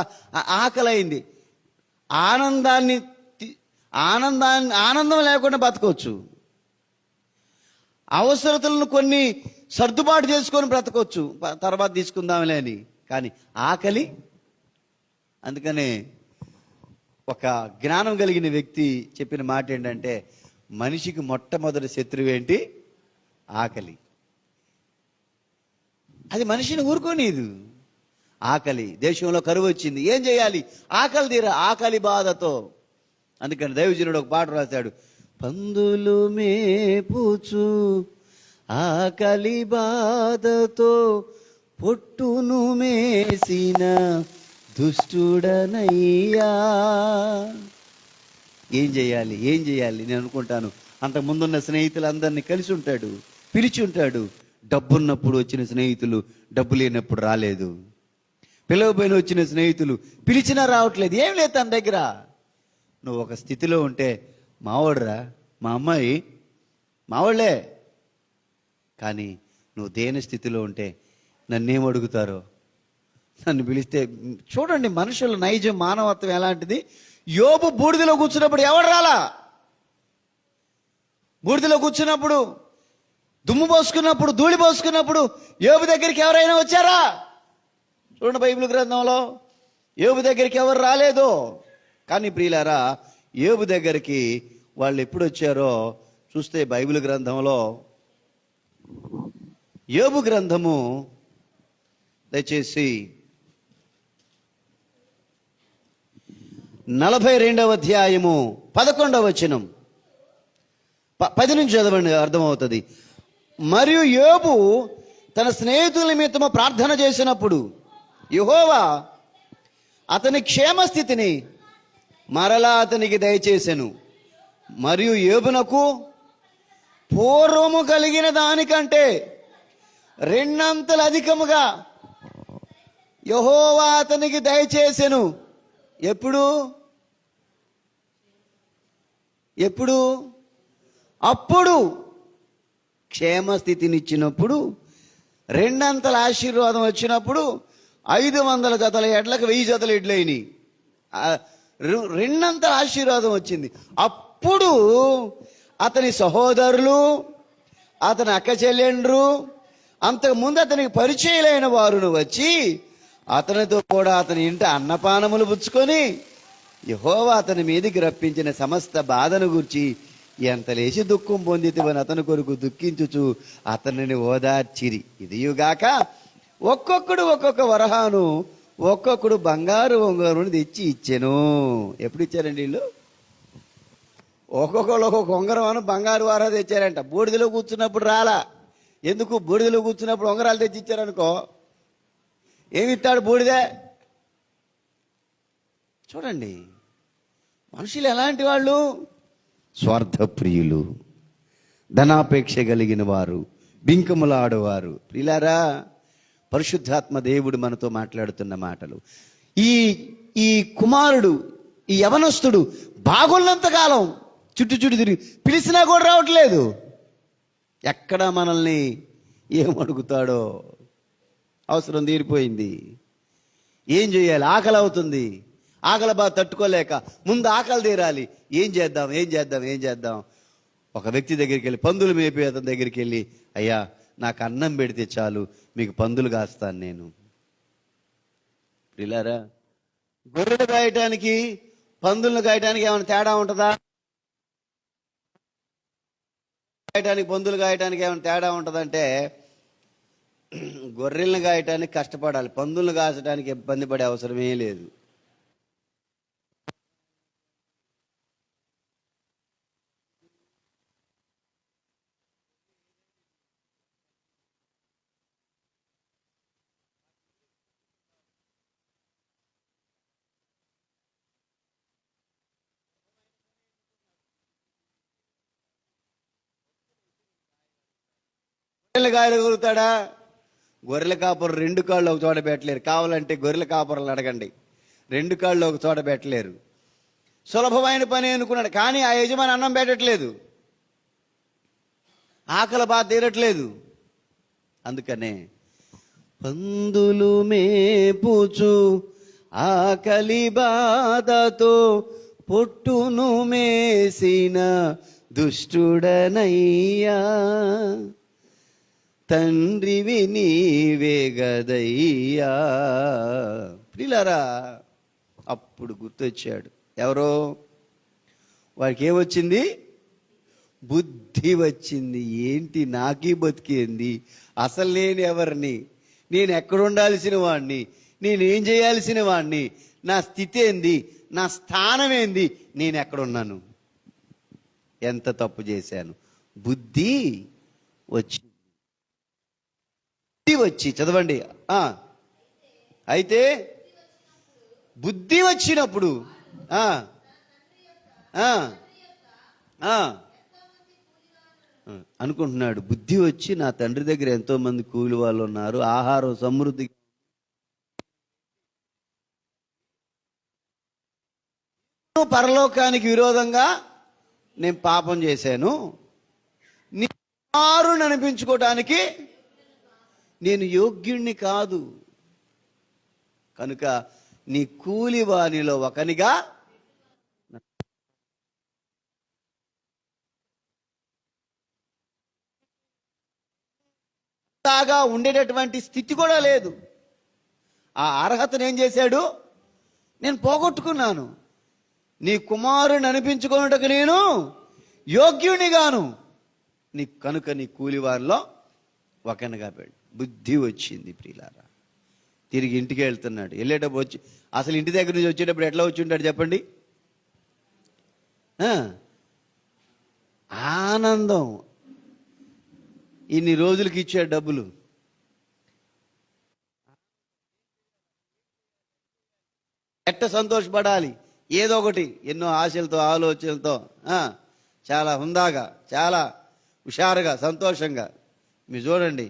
ఆకలి అయింది. ఆనందం లేకుండా బతకొచ్చు, అవసరతలను కొన్ని సర్దుబాటు చేసుకొని బ్రతకొచ్చు, తర్వాత తీసుకుందాంలే అని. కానీ ఆకలి, అందుకనే ఒక జ్ఞానం కలిగిన వ్యక్తి చెప్పిన మాట ఏంటంటే, మనిషికి మొట్టమొదటి శత్రువు ఏంటి? ఆకలి. అది మనిషిని ఊరుకోనీదు. ఆకలి. దేశంలో కరువు వచ్చింది, ఏం చేయాలి? ఆకలి తీర, ఆకలి బాధతో. అందుకని దైవజనుడు ఒక పాట రాశాడు, పందులు మేపుచు ఆకలి బాధతో పొట్టును మేసిన దుష్టుడనయ్యా. ఏం చేయాలి, ఏం చేయాలి? నేను అనుకుంటాను, అంతకుముందున్న స్నేహితులందరినీ కలిసి ఉంటాడు, పిలిచి ఉంటాడు. డబ్బున్నప్పుడు వచ్చిన స్నేహితులు డబ్బు లేనప్పుడు రాలేదు, పిలవపోయిన వచ్చిన స్నేహితులు పిలిచినా రావట్లేదు. ఏం లేదు తన దగ్గర. నువ్వు ఒక స్థితిలో ఉంటే, మావాడురా, మా అమ్మాయి మావాళ్లే, కానీ నువ్వు దేని స్థితిలో ఉంటే నన్నేం అడుగుతారో, నన్ను పిలిస్తే. చూడండి మనుషుల నైజం, మానవత్వం ఎలాంటిది. యోబు బూడిదలో కూర్చున్నప్పుడు ఎవడు రాలా? బూడిదలో కూర్చున్నప్పుడు, దుమ్ము పోసుకున్నప్పుడు, ధూళి పోసుకున్నప్పుడు యోబు దగ్గరికి ఎవరైనా వచ్చారా? చూడండి బైబిల్ గ్రంథంలో యోబు దగ్గరికి ఎవరు రాలేదు. కానీ ప్రియులారా, యోబు దగ్గరికి వాళ్ళు ఎప్పుడు వచ్చారో చూస్తే బైబిల్ గ్రంథంలో యోబు గ్రంథము దయచేసి 42వ అధ్యాయము 11వ వచనం 10 నుంచి చదవండి, అర్థమవుతుంది. మరియు యోబు తన స్నేహితుల నిమిత్తము ప్రార్థన చేసినప్పుడు యెహోవా అతని క్షేమస్థితిని మరలా అతనికి దయచేసెను. మరియు యోబునకు పూర్వము కలిగిన దానికంటే 2 అంతలు అధికముగా యెహోవా అతనికి దయచేసెను. ఎప్పుడు అప్పుడు క్షేమస్థితినిచ్చినప్పుడు, 2 అంతల ఆశీర్వాదం వచ్చినప్పుడు 500 జతల ఎడ్లకు 1000 జతల ఎడ్లయినాయి. 2 అంతల ఆశీర్వాదం వచ్చింది. అప్పుడు అతని సహోదరులు, అతని అక్క చెల్లెండ్రు, అంతకుముందు అతనికి పరిచయలైన వారును వచ్చి అతనితో కూడా అతని ఇంట అన్నపానములు పుచ్చుకొని యెహోవా అతని మీదికి రప్పించిన సమస్త బాధను గూర్చి ఎంత లేచి దుఃఖం పొందితివని అతని కొరకు దుఃఖించుచు అతనిని ఓదార్చిరి. ఇదియుగాక ఒక్కొక్కడు ఒక్కొక్క వరహాను, ఒక్కొక్కడు బంగారు ఉంగరుని తెచ్చి ఇచ్చెను. ఎప్పుడు ఇచ్చారండి వీళ్ళు? ఒక్కొక్కరు ఒక్కొక్క ఉంగరం బంగారు వారా తెచ్చారంట. బూడిదలో కూర్చున్నప్పుడు రాలా. ఎందుకు? బూడిదలో కూర్చున్నప్పుడు ఉంగరాలు తెచ్చి ఇచ్చారనుకో ఏమిస్తాడు? బూడిదే. చూడండి, మనుషులు ఎలాంటి వాళ్ళు? స్వార్థప్రియులు, ధనాపేక్ష కలిగిన వారు, బింకములాడువారు. ప్రియులారా, పరిశుద్ధాత్మ దేవుడు మనతో మాట్లాడుతున్న మాటలు. ఈ కుమారుడు, ఈ యవనస్తుడు బాగున్నంతకాలం చుట్టూ తిరిగి పిలిచినా కూడా రావట్లేదు. ఎక్కడ మనల్ని ఏమడుగుతాడో, అవసరం తీరిపోయింది, ఏం చేయాలి, ఆకలి అవుతుంది, ఆకలి బాగా తట్టుకోలేక ముందు ఆకలి తీరాలి, ఏం చేద్దాం. ఒక వ్యక్తి దగ్గరికి వెళ్ళి, పందులు మేపే అతని దగ్గరికి వెళ్ళి, అయ్యా నాకు అన్నం పెడితే చాలు, మీకు పందులు కాస్తాను నేను. ప్రియులారా, గొర్రెలు కాయటానికి పందులను కాయటానికి ఏమైనా తేడా ఉంటుందా? పందులు కాయటానికి ఏమైనా తేడా ఉంటుందంటే, గొర్రెలను కాయటానికి కష్టపడాలి, పందులను కాచడానికి ఇబ్బంది పడే అవసరమే లేదు. గొర్రెలు కాయగలుగుతాడా? గొర్రెల కాపురం 2 కాళ్ళు ఒక చోట పెట్టలేరు. కావాలంటే గొర్రెల కాపురాలు అడగండి, 2 కాళ్ళు ఒక చోట పెట్టలేరు. సులభమైన పని అనుకున్నాడు, కానీ ఆ యజమాని అన్నం పెట్టట్లేదు, ఆకలి బాధ తీరట్లేదు. అందుకనే పందులు మేపుచు ఆకలి బాధతో పొట్టును మేసిన దుష్టుడనయ్యా, తండ్రివి నీవే గదయ్యా. ప్రియులారా, అప్పుడు గుర్తొచ్చాడు. ఎవరో? వాడికి ఏమొచ్చింది? బుద్ధి వచ్చింది. ఏంటి నాకీ బతికేంది? అసలు నేను ఎవరిని? నేను ఎక్కడ ఉండాల్సిన వాడిని? నేనేం చేయాల్సిన వాడిని? నా స్థితి ఏంది? నా స్థానం ఏంది? నేను ఎక్కడున్నాను? ఎంత తప్పు చేశాను? బుద్ధి వచ్చి చదవండి. అయితే బుద్ధి వచ్చినప్పుడు అనుకుంటున్నాడు, బుద్ధి వచ్చి నా తండ్రి దగ్గర ఎంతో మంది కూలి వాళ్ళు ఉన్నారు, ఆహారం సమృద్ధి, పరలోకానికి విరోధంగా నేను పాపం చేశాను, నిన్ను అనిపించుకోవటానికి నేను యోగ్యుణ్ణి కాదు, కనుక నీ కూలి వానిలో ఒకనిగా ఉండేటటువంటి స్థితి కూడా లేదు. ఆ అర్హతను ఏం చేశాడు? నేను పోగొట్టుకున్నాను. నీ కుమారుని అనిపించుకున్నట్టుకు నేను యోగ్యునిగాను, నీ కనుక నీ కూలివారిలో ఒకనగా పెడు. బుద్ధి వచ్చింది ప్రియులారా. తిరిగి ఇంటికి వెళ్తున్నాడు. వెళ్ళేటప్పుడు వచ్చి అసలు ఇంటి దగ్గర నుంచి వచ్చేటప్పుడు ఎట్లా వచ్చి ఉంటాడు చెప్పండి? ఆనందం. ఇన్ని రోజులకి ఇచ్చాడు డబ్బులు. ఎట్ట సంతోషపడాలి, ఏదో ఒకటి, ఎన్నో ఆశలతో ఆలోచనలతో చాలా హుందాగా, చాలా హుషారుగా, సంతోషంగా. మీరు చూడండి,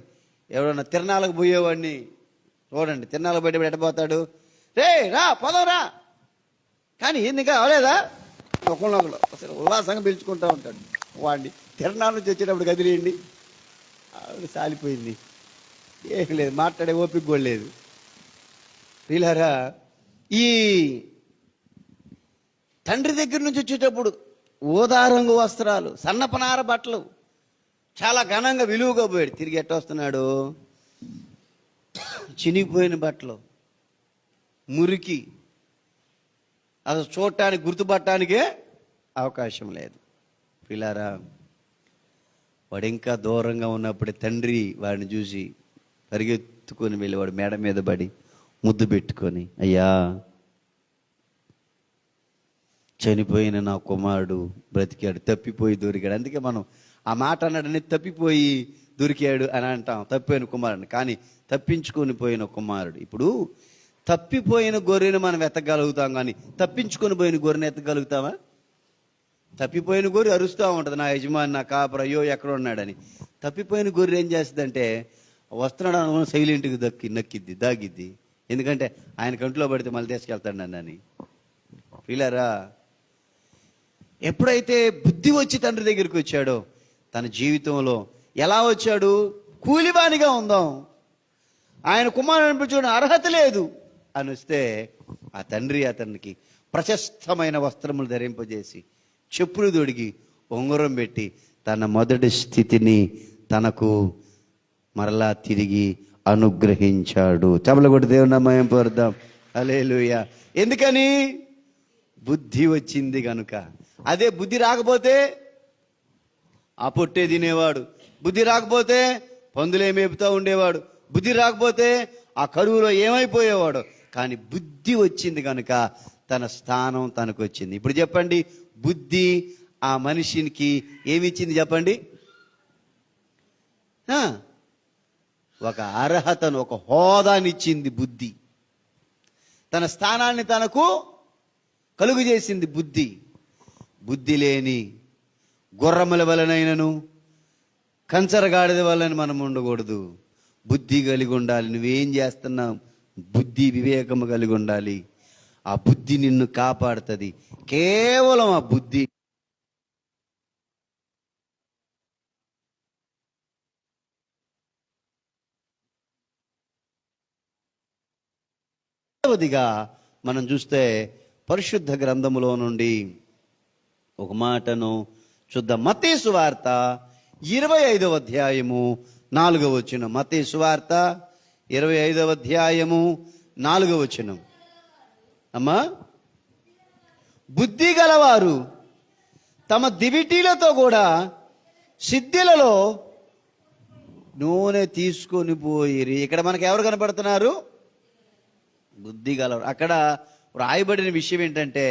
ఎవడన్నా తిరణాలకు పోయేవాడిని చూడండి, తిరణాలకు బయటపడి ఎట్టపోతాడు? రే రా పోదాం రా, కానీ ఎందుకు అవలేదా ఒకళ్ళు అసలు ఉల్లాసంగా పిలుచుకుంటూ ఉంటాడు వాడిని. తిరణాల నుంచి వచ్చేటప్పుడు కదిలేయండి, ఆవిడ సాలిపోయింది, ఏం లేదు, మాట్లాడే ఓపిక కూడా లేదు. వీళ్ళారా, ఈ తండ్రి దగ్గర నుంచి వచ్చేటప్పుడు ఊదారంగు వస్త్రాలు, సన్నపనార బట్టలు, చాలా ఘనంగా విలువగా పోయాడు. తిరిగి ఎట్టొస్తున్నాడు? చినిగిపోయిన బట్టలు, మురికి, అసలు చూడటానికి గుర్తుపట్టడానికే అవకాశం లేదు. పిల్లారా, వాడు ఇంకా దూరంగా ఉన్నప్పుడే తండ్రి వాడిని చూసి పరిగెత్తుకొని వెళ్ళి వాడు మేడ మీద పడి ముద్దు పెట్టుకొని, అయ్యా చనిపోయిన నా కుమారుడు బ్రతికాడు, తప్పిపోయి దొరికాడు. అందుకే మనం ఆ మాట అన్నాడని తప్పిపోయి దొరికాడు అని అంటాం, తప్పిపోయిన కుమారుడు. కానీ తప్పించుకొని పోయిన కుమారుడు. ఇప్పుడు తప్పిపోయిన గొర్రెను మనం ఎత్తగలుగుతాం, కానీ తప్పించుకొని పోయిన గొర్రెను ఎత్తగలుగుతామా? తప్పిపోయిన గొర్రె అరుస్తూ ఉంటుంది, నా యజమాని, నా కాపర, అయ్యో ఎక్కడ ఉన్నాడని. తప్పిపోయిన గొర్రె ఏం చేస్తుందంటే వస్తున్నాడు అనుకుని సైలెంట్గా నక్కిద్ది, దాగిద్ది. ఎందుకంటే ఆయన కంట్లో పడితే మళ్ళీ తీసుకెళ్తాడు నన్ను అని. పిల్లరా, ఎప్పుడైతే బుద్ధి వచ్చి తండ్రి దగ్గరికి వచ్చాడో, తన జీవితంలో ఎలా వచ్చాడు? కూలివానిగా ఉందాం, ఆయన కుమారుని అనిపించుకునే అర్హత లేదు అని వస్తే ఆ తండ్రి అతనికి ప్రశస్తమైన వస్త్రములు ధరింపజేసి, చెప్పులు తొడిగి, ఉంగరం పెట్టి తన మొదటి స్థితిని తనకు మరలా తిరిగి అనుగ్రహించాడు. చపలు కొట్టి దేవుని నామం పొందుదాం. హల్లెలూయా. ఎందుకని? బుద్ధి వచ్చింది కనుక. అదే బుద్ధి రాకపోతే ఆ పొట్టే తినేవాడు, బుద్ధి రాకపోతే పందులే మేపుతూ ఉండేవాడు, బుద్ధి రాకపోతే ఆ కరువులో ఏమైపోయేవాడు. కానీ బుద్ధి వచ్చింది కనుక తన స్థానం తనకు వచ్చింది. ఇప్పుడు చెప్పండి, బుద్ధి ఆ మనిషికి ఏమిచ్చింది చెప్పండి? ఒక అర్హతను, ఒక హోదానిచ్చింది బుద్ధి. తన స్థానాన్ని తనకు కలుగు చేసింది బుద్ధి. బుద్ధి లేని గుర్రముల వలనైనను కంచరగాడిద వలన మనం ఉండకూడదు. బుద్ధి కలిగి ఉండాలి. నువ్వేం చేస్తున్నావు? బుద్ధి వివేకము కలిగి ఉండాలి. ఆ బుద్ధి నిన్ను కాపాడుతుంది. కేవలం ఆ బుద్ధి మనం చూస్తే పరిశుద్ధ గ్రంథములో నుండి ఒక మాటను చూద్దాం. మత్తయి సువార్త 25వ అధ్యాయము 4వ వచనం. మత్తయి సువార్త 25వ అధ్యాయము 4వ వచనం. అమ్మా, బుద్ధి గలవారు తమ దివిటీలతో కూడా సిద్ధిలలో నూనె తీసుకొని పోయిరి. ఇక్కడ మనకు ఎవరు కనపడుతున్నారు? బుద్ధి గలవారు. అక్కడ రాయబడిన విషయం ఏంటంటే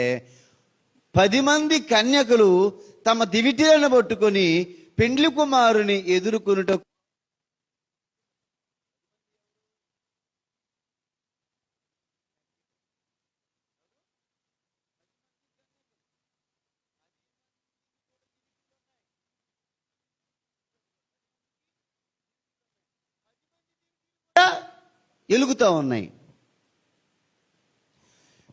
10 మంది కన్యకులు తమ దివిటీలను పట్టుకొని పెండ్లి కుమారుని ఎదుర్కొనుట ఎలుగుతూ ఉన్నాయి.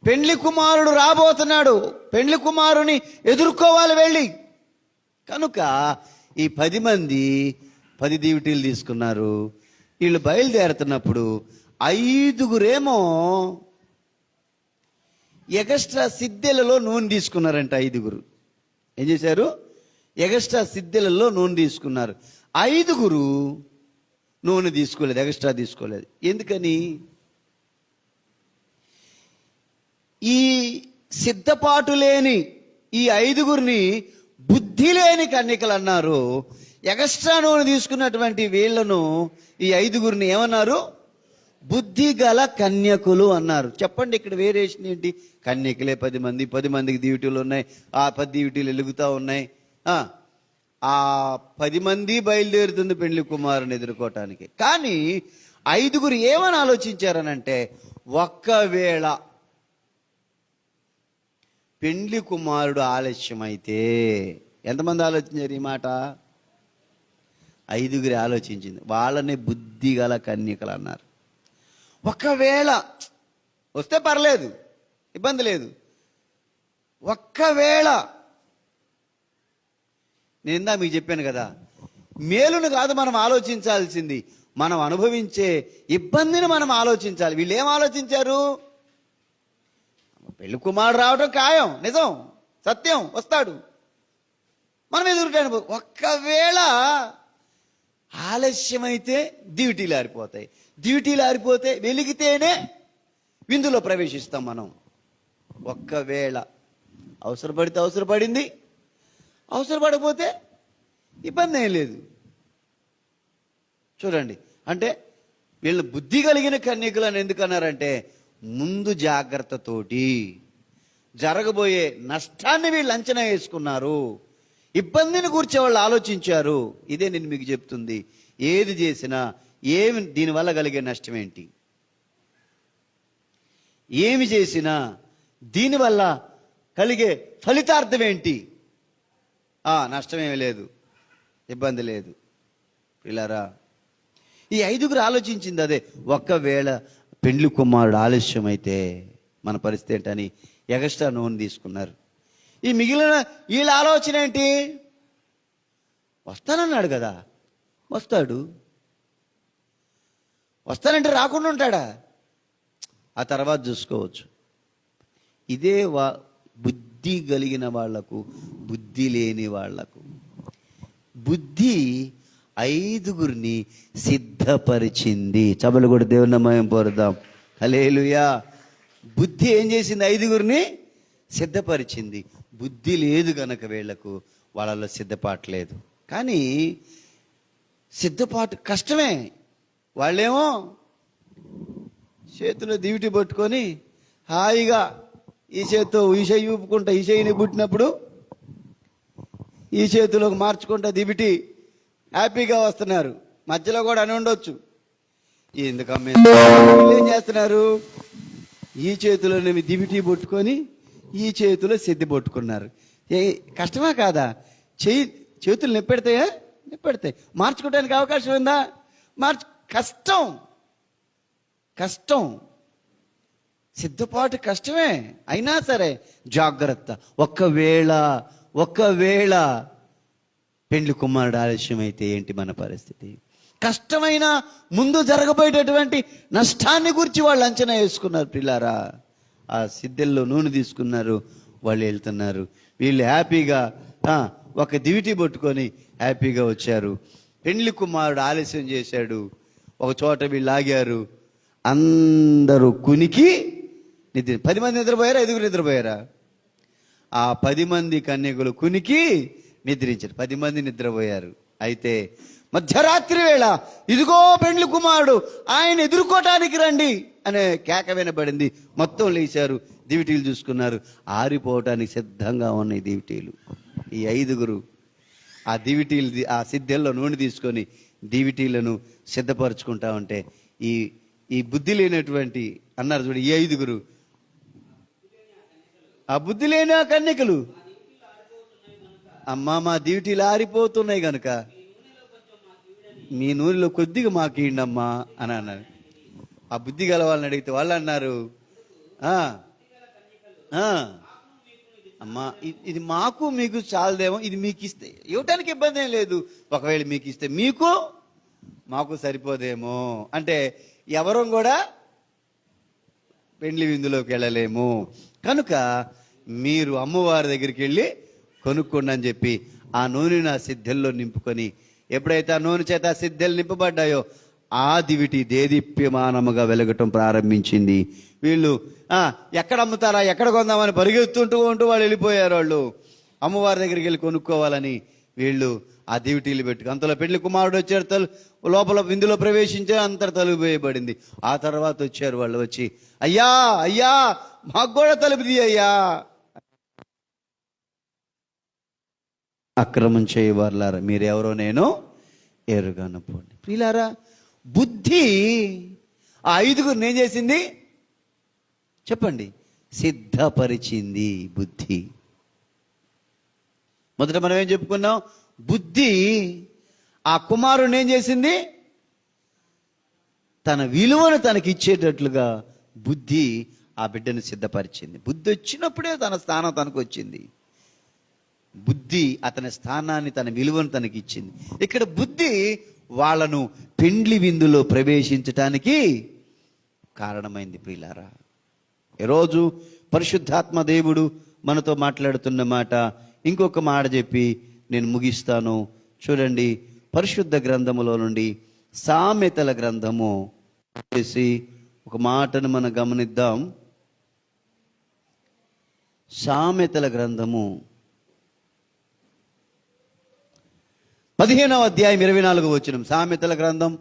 పెండ్లి కుమారుడు రాబోతున్నాడు, పెండ్లి కుమారుని ఎదుర్కోవాలి వెళ్ళి. కనుక ఈ 10 మంది 10 దివిటీలు తీసుకున్నారు. వీళ్ళు బయలుదేరుతున్నప్పుడు 5గురేమో ఎగస్ట్రా సిద్దెలలో నూనె తీసుకున్నారంట. 5గురు ఏం చేశారు? ఎగస్ట్రా సిద్దెలలో నూనె తీసుకున్నారు. 5గురు నూనె తీసుకోలేదు, ఎగస్ట్రా తీసుకోలేదు. ఎందుకని? సిద్ధపాటు లేని ఈ 5గురిని బుద్ధి లేని కన్యకలు అన్నారు. ఎగస్ట్రా నూనె తీసుకున్నటువంటి వీళ్లను ఈ 5గురిని ఏమన్నారు? బుద్ధి గల కన్యకులు అన్నారు. చెప్పండి, ఇక్కడ వేరియేషన్ ఏంటి? కన్యకులే 10 మంది, 10 మందికి డ్యూటీలు ఉన్నాయి, ఆ 10 డ్యూటీలు వెలుగుతూ ఉన్నాయి. ఆ 10 మంది బయలుదేరుతుంది పెళ్లి కుమారుని ఎదుర్కోవటానికి. కానీ 5గురు ఏమని ఆలోచించారనంటే, ఒక్కవేళ పెండ్లి కుమారుడు ఆలస్యమైతే, ఎంతమంది ఆలోచించారు ఈ మాట? 5గురు ఆలోచించింది. వాళ్ళని బుద్ధి గల కన్యకలు అన్నారు. ఒకవేళ వస్తే పర్లేదు, ఇబ్బంది లేదు. ఒక్కవేళ, నేను ఇందా మీకు చెప్పాను కదా, మేలును కాదు మనం ఆలోచించాల్సింది, మనం అనుభవించే ఇబ్బందిని మనం ఆలోచించాలి. వీళ్ళు ఏం ఆలోచించారు? పెళ్లి కుమారుడు రావడం ఖాయం, నిజం, సత్యం, వస్తాడు, మనం ఎదురుటాను. ఒక్కవేళ ఆలస్యమైతే డ్యూటీలు ఆరిపోతాయి, డ్యూటీలు ఆరిపోతే వెలిగితేనే విందులో ప్రవేశిస్తాం మనం. ఒక్కవేళ అవసరపడితే అవసరపడింది, అవసరపడకపోతే ఇబ్బంది ఏం లేదు. చూడండి, అంటే వీళ్ళు బుద్ధి కలిగిన కన్యకులు అని ఎందుకన్నారంటే, ముందు జాగ్రత్తతోటి జరగబోయే నష్టాన్ని వీళ్ళు అంచనా వేసుకున్నారు, ఇబ్బందిని గురించి వాళ్ళు ఆలోచించారు. ఇదే నేను మీకు చెప్తుంది. ఏది చేసినా ఏమి దీనివల్ల కలిగే నష్టం ఏంటి, ఏమి చేసినా దీనివల్ల కలిగే ఫలితార్థం ఏంటి? నష్టమేమీ లేదు, ఇబ్బంది లేదు. పిల్లరా, ఈ 5గురు ఆలోచించింది అదే. ఒక్కవేళ పెండ్లి కుమారుడు ఆలస్యం అయితే మన పరిస్థితి ఏంటని ఎగస్ట్రా నూనె తీసుకున్నారు. ఈ మిగిలిన వీళ్ళ ఆలోచన ఏంటి? వస్తానన్నాడు కదా, వస్తాడు, వస్తానంటే రాకుండా ఉంటాడా? ఆ తర్వాత చూసుకోవచ్చు. ఇదే బుద్ధి కలిగిన వాళ్లకు, బుద్ధి లేని వాళ్లకు. బుద్ధి 5గురిని సిద్ధపరిచింది. చబలు కూడా దేవుని మహిమ పొందుదాం. హల్లెలూయా. బుద్ధి ఏం చేసింది? 5గురిని సిద్ధపరిచింది. బుద్ధి లేదు గనక వీళ్లకు వాళ్ళలో సిద్ధపాటు లేదు. కానీ సిద్ధపాటు కష్టమే. వాళ్ళేమో చేతిలో దివిటి పట్టుకొని హాయిగా ఈ చేతితో ఈ చెయ్యి ఊపుకుంటా, ఈ చెయ్యిని పుట్టినప్పుడు ఈ చేతిలోకి మార్చుకుంటా దివిటి హ్యాపీగా వస్తున్నారు. మధ్యలో కూడా అని ఉండొచ్చు, ఎందుకమ్మే ఏం చేస్తున్నారు? ఈ చేతిలోనేమి దివిటి పట్టుకొని ఈ చేతిలో సిద్ధి పట్టుకున్నారు. కష్టమా కాదా? చేతులు నొప్పెడతాయా? నొప్పెడతాయి. మార్చుకోవడానికి అవకాశం ఉందా? కష్టం, కష్టం, సిద్ధపాటు కష్టమే. అయినా సరే జాగ్రత్త. ఒక్కవేళ పెండ్లి కుమారుడు ఆలస్యం అయితే ఏంటి మన పరిస్థితి? కష్టమైన ముందు జరగబోయేటటువంటి నష్టాన్ని గురించి వాళ్ళు అంచనా వేసుకున్నారు. పిల్లారా, ఆ సిద్ధెల్లో నూనె తీసుకున్నారు, వాళ్ళు వెళ్తున్నారు. వీళ్ళు హ్యాపీగా ఒక దివిటి పట్టుకొని హ్యాపీగా వచ్చారు. పెండ్లి కుమారుడు ఆలస్యం చేశాడు. ఒక చోట వీళ్ళు ఆగారు. అందరూ కునికి నిద్ర. 10 మంది నిద్రపోయారా? 5గురు నిద్రపోయారా? ఆ 10 మంది కన్యకులు కునికి నిద్రించారు. 10 మంది నిద్రపోయారు. అయితే మధ్యరాత్రి వేళ ఇదిగో పెండ్లి కుమారుడు, ఆయన ఎదుర్కోవటానికి రండి అనే కేక వినబడింది. మొత్తం లేచారు, దివిటీలు చూసుకున్నారు. ఆరిపోవటానికి సిద్ధంగా ఉన్నాయి దివిటీలు. ఈ 5గురు ఆ దివిటీలు, ఆ సిద్ధెల్లో నూనె తీసుకొని దివిటీలను సిద్ధపరచుకుంటా ఉంటే ఈ బుద్ధి లేనటువంటి అన్నారు చూడు, ఈ 5గురు, ఆ బుద్ధి లేని ఆ కన్యకలు, అమ్మా మా దివిటీలు ఆరిపోతున్నాయి కనుక మీ నూనెలో కొద్దిగా మాకు ఇయ్యండమ్మా అని అన్నారు. ఆ బుద్ధి గల వాళ్ళని అడిగితే వాళ్ళు అన్నారు, అమ్మా ఇది మాకు మీకు చాలదేమో, ఇది మీకు ఇస్తే ఇవ్వటానికి ఇబ్బంది ఏం లేదు, ఒకవేళ మీకు ఇస్తే మీకు మాకు సరిపోదేమో. అంటే ఎవరూ కూడా పెండ్లి విందులోకి వెళ్ళలేము కనుక మీరు అమ్మవారి దగ్గరికి వెళ్ళి కొనుక్కోండి అని చెప్పి ఆ నూనెను ఆ సిద్ధెల్లో నింపుకొని, ఎప్పుడైతే ఆ నూనె చేత ఆ సిద్ధెలు నింపబడ్డాయో ఆ దివిటి దేదీప్యమానముగా వెలగటం ప్రారంభించింది. వీళ్ళు ఎక్కడ అమ్ముతారా, ఎక్కడ కొందామని పరిగెత్తుంటూ వాళ్ళు వెళ్ళిపోయారు. వాళ్ళు అమ్మవారి దగ్గరికి వెళ్ళి కొనుక్కోవాలని వీళ్ళు ఆ దివిటీలు పెట్టుకు, అంతలో పెళ్లి కుమారుడు వచ్చారు. లోపల విందులో ప్రవేశించారు, అంతట తలుపు వేయబడింది. ఆ తర్వాత వచ్చారు వాళ్ళు, వచ్చి అయ్యా అయ్యా మాకు కూడా తలుపు తీయ్యా. అక్రమం చేయవారులారా, మీరెవరో నేను ఎరుగను పోండి. ప్రియులారా, బుద్ధి ఆ ఐదుగురిని ఏం చేసింది చెప్పండి? సిద్ధపరిచింది బుద్ధి. మొదట మనం ఏం చెప్పుకున్నాం? బుద్ధి ఆ కుమారుని ఏం చేసింది? తన విలువను తనకి ఇచ్చేటట్లుగా బుద్ధి ఆ బిడ్డను సిద్ధపరిచింది. బుద్ధి వచ్చినప్పుడే తన స్థానం తనకు వచ్చింది. బుద్ధి అతని స్థానాన్ని, తన విలువను తనకి ఇచ్చింది. ఇక్కడ బుద్ధి వాళ్ళను పెండ్లి విందులో ప్రవేశించటానికి కారణమైంది. ప్రియులారా, ఈరోజు పరిశుద్ధాత్మ దేవుడు మనతో మాట్లాడుతున్న మాట, ఇంకొక మాట చెప్పి నేను ముగిస్తాను. చూడండి, పరిశుద్ధ గ్రంథములో నుండి సామెతల గ్రంథము చేసి ఒక మాటను మనం గమనిద్దాం. సామెతల గ్రంథము 15వ అధ్యాయం 24వ వచనం. సామెతల గ్రంథం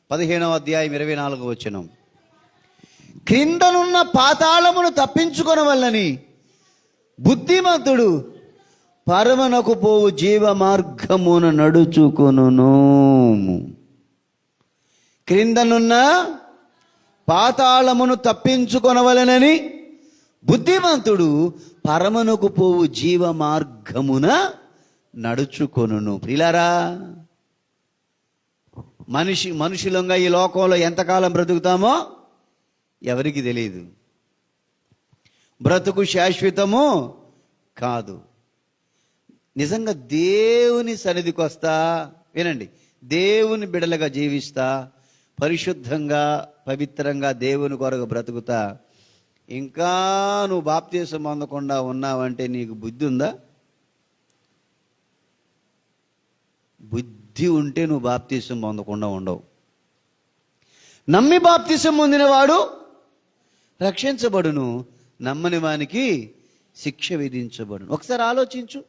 15వ అధ్యాయం 24వ వచనం. క్రిందనున్న పాతాళమును తప్పించుకొనవలెనని బుద్ధిమంతుడు పరమనకు పోవు జీవ మార్గమున నడుచుకొనును. క్రిందనున్న పాతాళమును తప్పించుకొనవలెనని బుద్ధిమంతుడు పరమనకు పోవు జీవ మార్గమున నడుచుకొనును. ప్రియులారా, మనుషులంగా ఈ లోకంలో ఎంతకాలం బ్రతుకుతామో ఎవరికి తెలియదు. బ్రతుకు శాశ్వతము కాదు. నిజంగా దేవుని సన్నిధికి వస్తా, వినండి, దేవుని బిడలుగా జీవిస్తా, పరిశుద్ధంగా పవిత్రంగా దేవుని కొరకు బ్రతుకుతా, ఇంకా నువ్వు బాప్తీసం పొందకుండా ఉన్నావంటే నీకు బుద్ధి ఉందా? బుద్ధి ఉంటే నువ్వు బాప్తీసం పొందకుండా ఉండవు. నమ్మి బాప్తీసం పొందినవాడు రక్షించబడును, నమ్మని వానికి శిక్ష విధించబడును. ఒకసారి ఆలోచించు.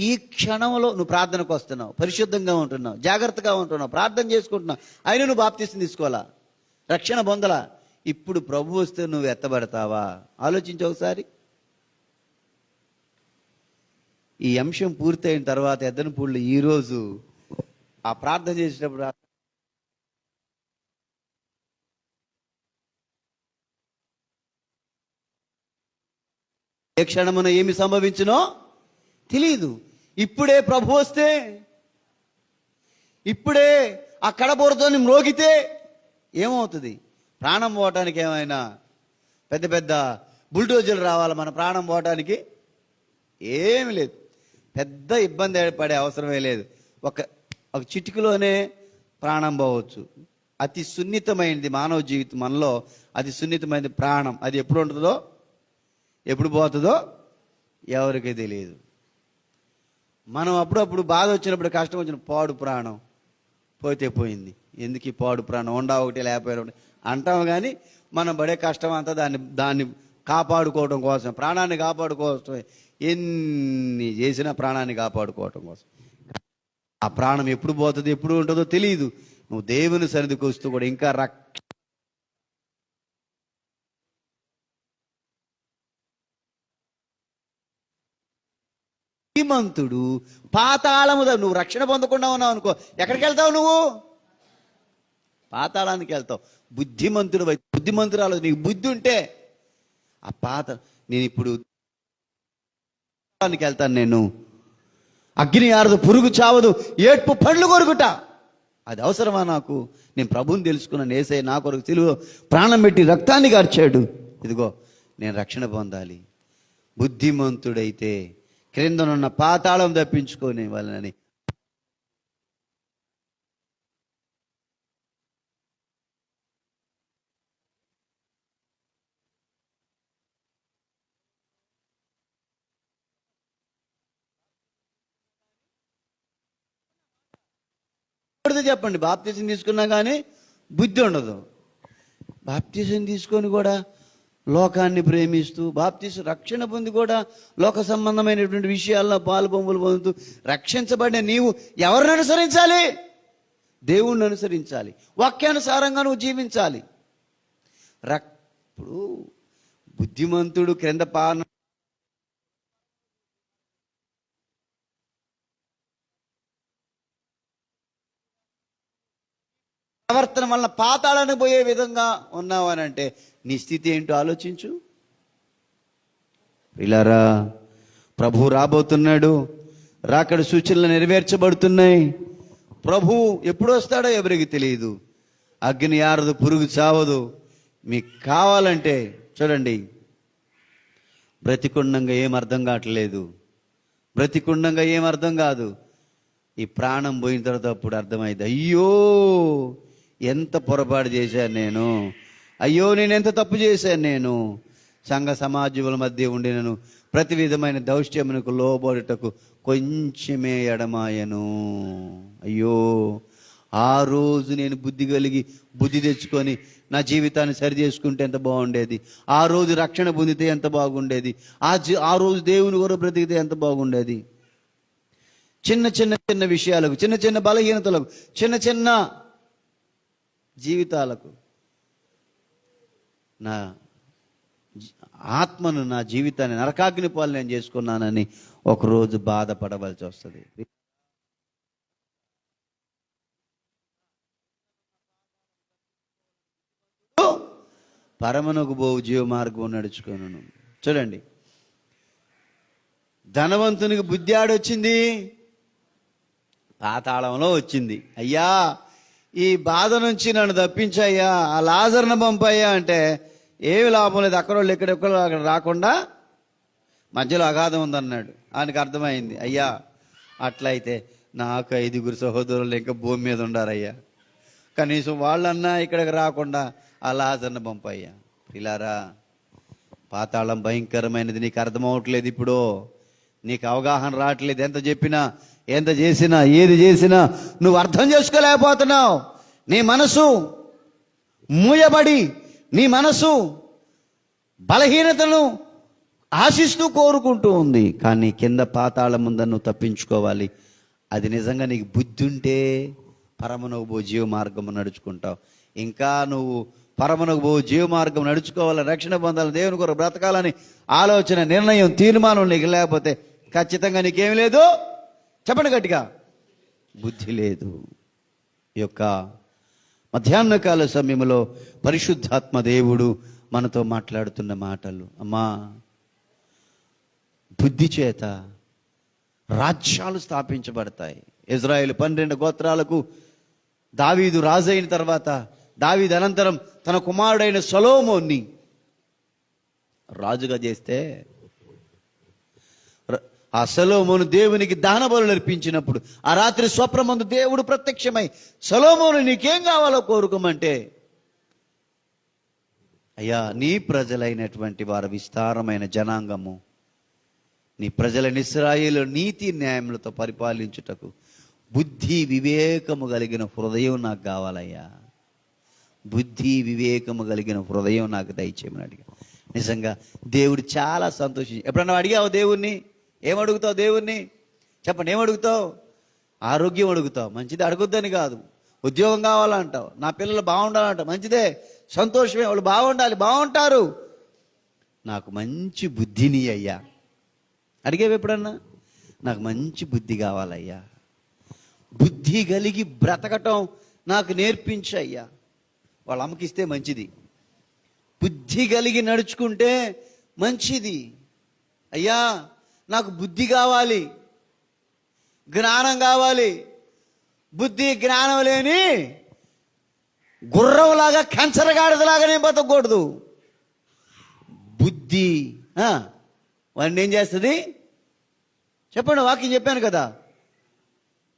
ఈ క్షణంలో నువ్వు ప్రార్థనకు వస్తున్నావు, పరిశుద్ధంగా ఉంటున్నావు, జాగ్రత్తగా ఉంటున్నావు, ప్రార్థన చేసుకుంటున్నావు, అయినా నువ్వు బాప్తీసం తీసుకోవాలా, రక్షణ పొందలా. ఇప్పుడు ప్రభు వస్తే నువ్వు ఎత్తబడతావా? ఆలోచించు ఒకసారి. ఈ అంశం పూర్తయిన తర్వాత ఎద్దనపూడిలో ఈరోజు ఆ ప్రార్థన చేసేటప్పుడు ఏ క్షణమున ఏమి సంభవించునో తెలియదు. ఇప్పుడే ప్రభు వస్తే, ఇప్పుడే ఆ కడబోరతోని మ్రోగితే ఏమవుతుంది? ప్రాణం పోవటానికి ఏమైనా పెద్ద పెద్ద బుల్డోజర్లు రావాలి మన ప్రాణం పోవటానికి? ఏమి లేదు, పెద్ద ఇబ్బంది పడే అవసరమే లేదు. ఒక చిటికలోనే ప్రాణం పోవచ్చు. అతి సున్నితమైనది మానవ జీవితం, మనలో అతి సున్నితమైనది ప్రాణం. అది ఎప్పుడు ఉంటుందో, ఎప్పుడు పోతుందో ఎవరికీ తెలియదు. మనం అప్పుడప్పుడు బాధ వచ్చినప్పుడు, కష్టం వచ్చిన పాడు ప్రాణం పోతే పోయింది, ఎందుకు ఈ పాడు ప్రాణం, ఉండా ఒకటి లేకపోయినా అంటాం. కానీ మనం పడే కష్టం అంతా దాన్ని కాపాడుకోవడం కోసం, ప్రాణాన్ని కాపాడుకోవడం, ఎన్ని చేసినా ప్రాణాన్ని కాపాడుకోవటం కోసం. ఆ ప్రాణం ఎప్పుడు పోతుంది, ఎప్పుడు ఉంటుందో తెలియదు. నువ్వు దేవుని సన్నిధికి వస్తూ కూడా ఇంకా శ్రీమంతుడు పాతాళము, నువ్వు రక్షణ పొందకుండా ఉన్నావు అనుకో, ఎక్కడికి వెళ్తావు? నువ్వు పాతాళానికి వెళ్తావు. బుద్ధిమంతురాలు నీకు బుద్ధి ఉంటే నేను ఇప్పుడు వెళ్తాను, నేను అగ్ని ఆరదు, పురుగు చావదు, ఏడ్పు పండ్లు కొరుకుట. అది అవసరమా నాకు? నేను ప్రభువుని తెలుసుకున్నాను, యేసయ్య నా కొరకు సిలువలో ప్రాణం పెట్టి రక్తాన్ని కార్చాడు. ఇదిగో నేను రక్షణ పొందాలి. బుద్ధిమంతుడైతే క్రిందనున్న పాతాళం తప్పించుకొని వాళ్ళని చెప్పండి, బాప్తిసం తీసుకున్నా కానీ బుద్ధి ఉండదు. బాప్తిసం తీసుకొని కూడా లోకాన్ని ప్రేమిస్తూ, బాప్తిసం రక్షణ పొంది కూడా లోక సంబంధమైనటువంటి విషయాల్లో పాలుపొంపులు పొందుతూ రక్షించబడిన నీవు ఎవరిని అనుసరించాలి? దేవుణ్ణి అనుసరించాలి. వాక్యానుసారంగా నువ్వు జీవించాలి. ఇప్పుడు బుద్ధిమంతుడు క్రింద ప్రవర్తన వలన పాతాళానికి పోయే విధంగా ఉన్నావు అని అంటే నీ స్థితి ఏంటో ఆలోచించు. పిల్లారా, ప్రభు రాబోతున్నాడు. రాకడ సూచనలు నెరవేర్చబడుతున్నాయి. ప్రభు ఎప్పుడు వస్తాడో ఎవరికి తెలియదు. అగ్ని ఆరదు, పురుగు చావదు. మీకు కావాలంటే చూడండి, బ్రతికుండంగా ఏం అర్థం కావట్లేదు. బ్రతికుండంగా ఏం అర్థం కాదు. ఈ ప్రాణం పోయిన తర్వాత అప్పుడు అర్థమైంది, అయ్యో ఎంత పొరపాటు చేశాను నేను, అయ్యో నేను ఎంత తప్పు చేశాను నేను. సంఘ సమాజముల మధ్య ఉండి నేను ప్రతి విధమైన దౌష్ట్యమునకు లోబడుటకు కొంచెమే ఎడమాయను. అయ్యో, ఆ రోజు నేను బుద్ధి కలిగి బుద్ధి తెచ్చుకొని నా జీవితాన్ని సరి చేసుకుంటే ఎంత బాగుండేది. ఆ రోజు రక్షణ పొందితే ఎంత బాగుండేది. ఆ రోజు దేవుని కొరకు బ్రతికితే ఎంత బాగుండేది. చిన్న చిన్న చిన్న విషయాలకు, చిన్న చిన్న బలహీనతలకు, చిన్న చిన్న జీవితాలకు నా ఆత్మను, నా జీవితాన్ని నరకాగ్ని పాలు నేను చేసుకున్నానని ఒకరోజు బాధపడవలసి వస్తుంది. పరమనకు పోవు జీవ మార్గం నడుచుకున్నాను. చూడండి, ధనవంతునికి బుద్ధి ఆడొచ్చింది, పాతాళంలో వచ్చింది. అయ్యా, ఈ బాధ నుంచి నన్ను తప్పించయ్యా, ఆ లాజర్ను పంపయ్యా అంటే ఏమి లాభం లేదు. అక్కడ ఎక్కడెక్కడ అక్కడ రాకుండా మధ్యలో అగాధం ఉందన్నాడు. ఆయనకు అర్థమైంది, అయ్యా అట్లయితే నాకు 5 సహోదరులు ఇంకా భూమి మీద ఉండారయ్యా, కనీసం వాళ్ళన్నా ఇక్కడికి రాకుండా ఆ లాజర్ను పంపయ్యా. పిల్లారా, పాతాళం భయంకరమైనది. నీకు అర్థమవట్లేదు, ఇప్పుడు నీకు అవగాహన రావట్లేదు. ఎంత చెప్పినా, ఎంత చేసినా, ఏది చేసినా నువ్వు అర్థం చేసుకోలేకపోతున్నావు. నీ మనసు మూయబడి, నీ మనసు బలహీనతను ఆశిస్తూ కోరుకుంటూ ఉంది. కానీ కింద పాతాళం ముందని నువ్వు తప్పించుకోవాలి. అది నిజంగా నీకు బుద్ధి ఉంటే పరమనకు పో జీవ మార్గం నడుచుకుంటావు. ఇంకా నువ్వు పరమనకు పో జీవ మార్గం నడుచుకోవాలని, రక్షణ పొందాలని, దేవుని కొరకు బ్రతకాలని ఆలోచన, నిర్ణయం, తీర్మానం నీకు లేకపోతే ఖచ్చితంగా నీకేమి లేదు. చెప్పండి గట్టిగా, బుద్ధి లేదు. ఈ యొక్క మధ్యాహ్న కాల సమయంలో పరిశుద్ధాత్మ దేవుడు మనతో మాట్లాడుతున్న మాటలు, అమ్మా, బుద్ధి చేత రాజ్యాలు స్థాపించబడతాయి. ఇజ్రాయేలు 12 గోత్రాలకు దావీదు రాజైన తర్వాత, దావీదు అనంతరం తన కుమారుడైన సొలొమోన్ని రాజుగా చేస్తే, ఆ సొలొమోను దేవునికి దహన బలులు అర్పించినప్పుడు ఆ రాత్రి స్వప్నమందు దేవుడు ప్రత్యక్షమై, సొలొమోను నీకేం కావాలో కోరుకోమంటే, అయ్యా, నీ ప్రజలైనటువంటి వారు విస్తారమైన జనాంగము, నీ ప్రజల ఇశ్రాయేలు నీతి న్యాయములతో పరిపాలించుటకు బుద్ధి వివేకము కలిగిన హృదయం నాకు కావాలయ్యా. బుద్ధి వివేకము కలిగిన హృదయం నాకు దయచేయమని అడిగా. నిజంగా దేవుడు చాలా సంతోషించి, ఎప్పుడన్నా అడిగావు దేవుణ్ణి? ఏమడుగుతావు దేవుణ్ణి? చెప్పండి, ఏమడుగుతావు? ఆరోగ్యం అడుగుతావు, మంచిది, అడగొద్దని కాదు. ఉద్యోగం కావాలంటావు, నా పిల్లలు బాగుండాలంటావు, మంచిదే, సంతోషమే, వాళ్ళు బాగుండాలి, బాగుంటారు. నాకు మంచి బుద్ధిని అయ్యా. అడిగేవి ఎప్పుడన్నా? నాకు మంచి బుద్ధి కావాలయ్యా, బుద్ధి కలిగి బ్రతకటం నాకు నేర్పించయ్యా. వాళ్ళ అమ్మకిస్తే మంచిది, బుద్ధి కలిగి నడుచుకుంటే మంచిది. అయ్యా, నాకు బుద్ధి కావాలి, జ్ఞానం కావాలి. బుద్ధి జ్ఞానం లేని గుర్రంలాగా, కంచరగాడిదలాగా నేను బతకూడదు. బుద్ధి వాడిని ఏం చేస్తుంది? చెప్పండి, వాక్యం చెప్పాను కదా,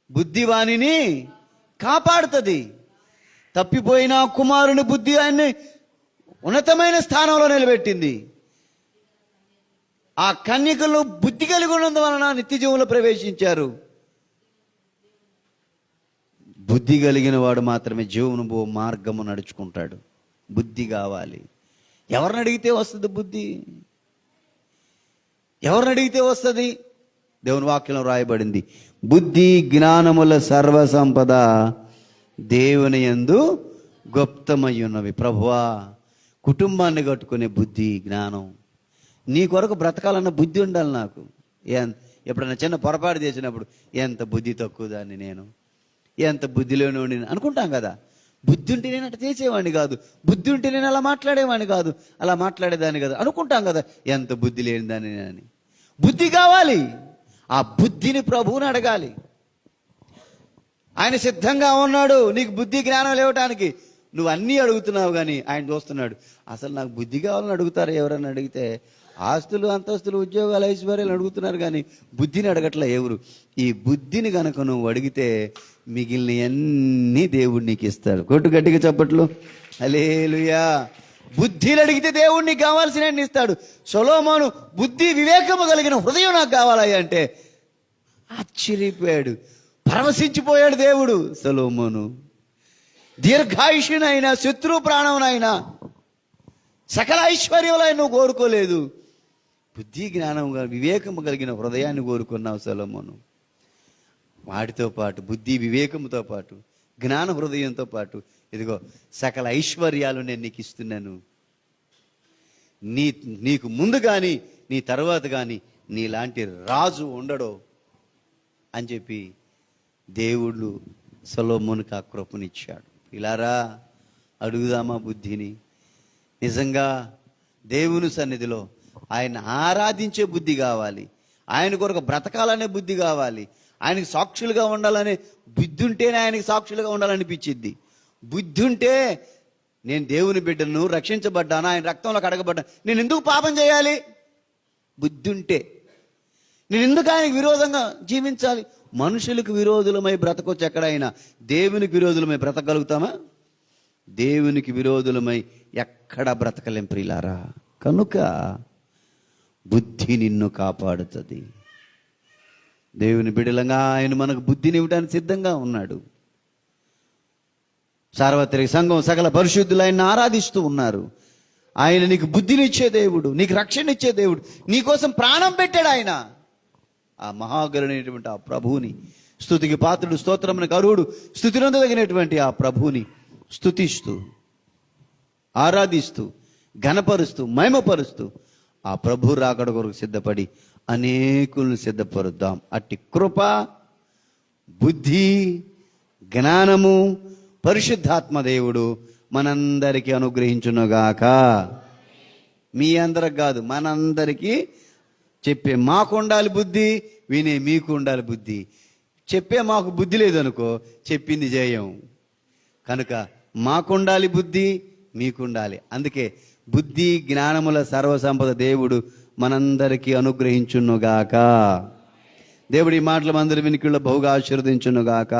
బుద్ధి వాణిని కాపాడుతుంది. తప్పిపోయిన కుమారుని బుద్ధి ఆయన్ని ఉన్నతమైన స్థానంలో నిలబెట్టింది. ఆ కన్యకలు బుద్ధి కలిగి ఉన్నందువలన నిత్య జీవంలో ప్రవేశించారు. బుద్ధి కలిగిన వాడు మాత్రమే జీవనము మార్గము నడుచుకుంటాడు. బుద్ధి కావాలి. ఎవరిని అడిగితే వస్తుంది బుద్ధి? ఎవరిని అడిగితే వస్తుంది? దేవుని వాక్యంలో రాయబడింది, బుద్ధి జ్ఞానముల సర్వసంపద దేవుని యందు గుప్తమై ఉన్నవి. ప్రభువా, కుటుంబాన్ని కట్టుకునే బుద్ధి జ్ఞానం, నీ కొరకు బ్రతకాలన్న బుద్ధి ఉండాలి నాకు. ఎప్పుడైనా చిన్న పొరపాటు చేసినప్పుడు ఎంత బుద్ధి తక్కువ దాన్ని, నేను ఎంత బుద్ధిలోని అనుకుంటాం కదా. బుద్ధి ఉంటే నేను అట్లా చేసేవాడిని కాదు, బుద్ధి ఉంటే నేను అలా మాట్లాడేవాడిని కాదు, అలా మాట్లాడేదాన్ని కాదు అనుకుంటాం కదా. ఎంత బుద్ధి లేని దాన్ని అని. బుద్ధి కావాలి. ఆ బుద్ధిని ప్రభువుని అడగాలి. ఆయన సిద్ధంగా ఉన్నాడు నీకు బుద్ధి జ్ఞానం లేవటానికి. నువ్వు అన్నీ అడుగుతున్నావు కానీ ఆయన చూస్తున్నాడు. అసలు నాకు బుద్ధి కావాలని అడుగుతారు ఎవరన్నా అడిగితే? ఆస్తులు, అంతస్తులు, ఉద్యోగాలు, ఐశ్వర్యాలు అడుగుతున్నారు కానీ బుద్ధిని అడగట్లే ఎవరు. ఈ బుద్ధిని కనుక నువ్వు అడిగితే మిగిలిన అన్నీ దేవుడు నీకు ఇస్తాడు. కొట్టు గట్టిగా చప్పట్లు, హల్లెలూయా. బుద్ధిని అడిగితే దేవుడు నీకు కావాల్సిన ఇస్తాడు. సొలొమోను బుద్ధి వివేకము కలిగిన హృదయం నాకు కావాలయ్యా అంటే ఆశ్చర్యపోయాడు, పరవశించిపోయాడు దేవుడు. సొలొమోను దీర్ఘాయుషునైనా, శత్రు ప్రాణంనైనా, సకల ఐశ్వర్యంలో నువ్వు కోరుకోలేదు, బుద్ధి జ్ఞానం వివేకము కలిగిన హృదయాన్ని కోరుకున్నావు సొలొమోను. వాటితో పాటు బుద్ధి వివేకముతో పాటు జ్ఞాన హృదయంతో పాటు ఇదిగో సకల ఐశ్వర్యాలు నేను నీకు ఇస్తున్నాను. నీకు ముందు కానీ నీ తర్వాత కానీ నీలాంటి రాజు ఉండడు అని చెప్పి దేవుడు సొలొమోనుకు ఆ కృపనిచ్చాడు. ఇలారా అడుగుదామా బుద్ధిని? నిజంగా దేవుని సన్నిధిలో ఆయన ఆరాధించే బుద్ధి కావాలి. ఆయన కొరకు బ్రతకాలనే బుద్ధి కావాలి. ఆయనకి సాక్షులుగా ఉండాలనే బుద్ధి ఉంటేనే ఆయనకి సాక్షులుగా ఉండాలనిపించింది. బుద్ధి ఉంటే నేను దేవుని బిడ్డను, రక్షించబడ్డాను, ఆయన రక్తంలో కడగబడ్డాను, నేను ఎందుకు పాపం చేయాలి? బుద్ధి ఉంటే నేను ఎందుకు ఆయనకు విరోధంగా జీవించాలి? మనుషులకు విరోధులమై బ్రతకొచ్చు ఎక్కడైనా, దేవునికి విరోధులమై బ్రతకగలుగుతామా? దేవునికి విరోధులమై ఎక్కడ బ్రతకలేం ప్రియులారా. కనుక బుద్ధి నిన్ను కాపాడుతుంది. దేవుని బిడ్డలంగా ఆయన మనకు బుద్ధిని ఇవ్వడానికి సిద్ధంగా ఉన్నాడు. సార్వత్రిక సంఘం సకల పరిశుద్ధులు ఆయన ఆరాధిస్తూ ఉన్నారు. ఆయన నీకు బుద్ధినిచ్చే దేవుడు, నీకు రక్షణ ఇచ్చే దేవుడు, నీకోసం ప్రాణం పెట్టాడు ఆయన. ఆ మహాగరుడైనటువంటి ఆ ప్రభువుని, స్తుతికి పాత్రుడు, స్తోత్రమునకు అర్హుడు, స్తుతినందదగినటువంటి ఆ ప్రభువుని స్తుతిస్తూ, ఆరాధిస్తూ, ఘనపరుస్తూ, మహిమపరుస్తూ ఆ ప్రభు రాకడ కొరకు సిద్ధపడి అనేకులను సిద్ధపరుద్దాం. అట్టి కృప, బుద్ధి, జ్ఞానము పరిశుద్ధాత్మ దేవుడు మనందరికీ అనుగ్రహించునుగాక. మీ అందరికి కాదు, మనందరికీ చెప్పే మాకు ఉండాలి బుద్ధి, వినే మీకు ఉండాలి బుద్ధి. చెప్పే మాకు బుద్ధి లేదనుకో, చెప్పింది చేయం. కనుక మాకుండాలి బుద్ధి, మీకుండాలి. అందుకే బుద్ధి జ్ఞానముల సర్వసంపద దేవుడు మనందరికీ అనుగ్రహించునుగాక. దేవుడి మాటలు అందరి వినికిల్లో బహుగా ఆశీర్వదించునుగాక.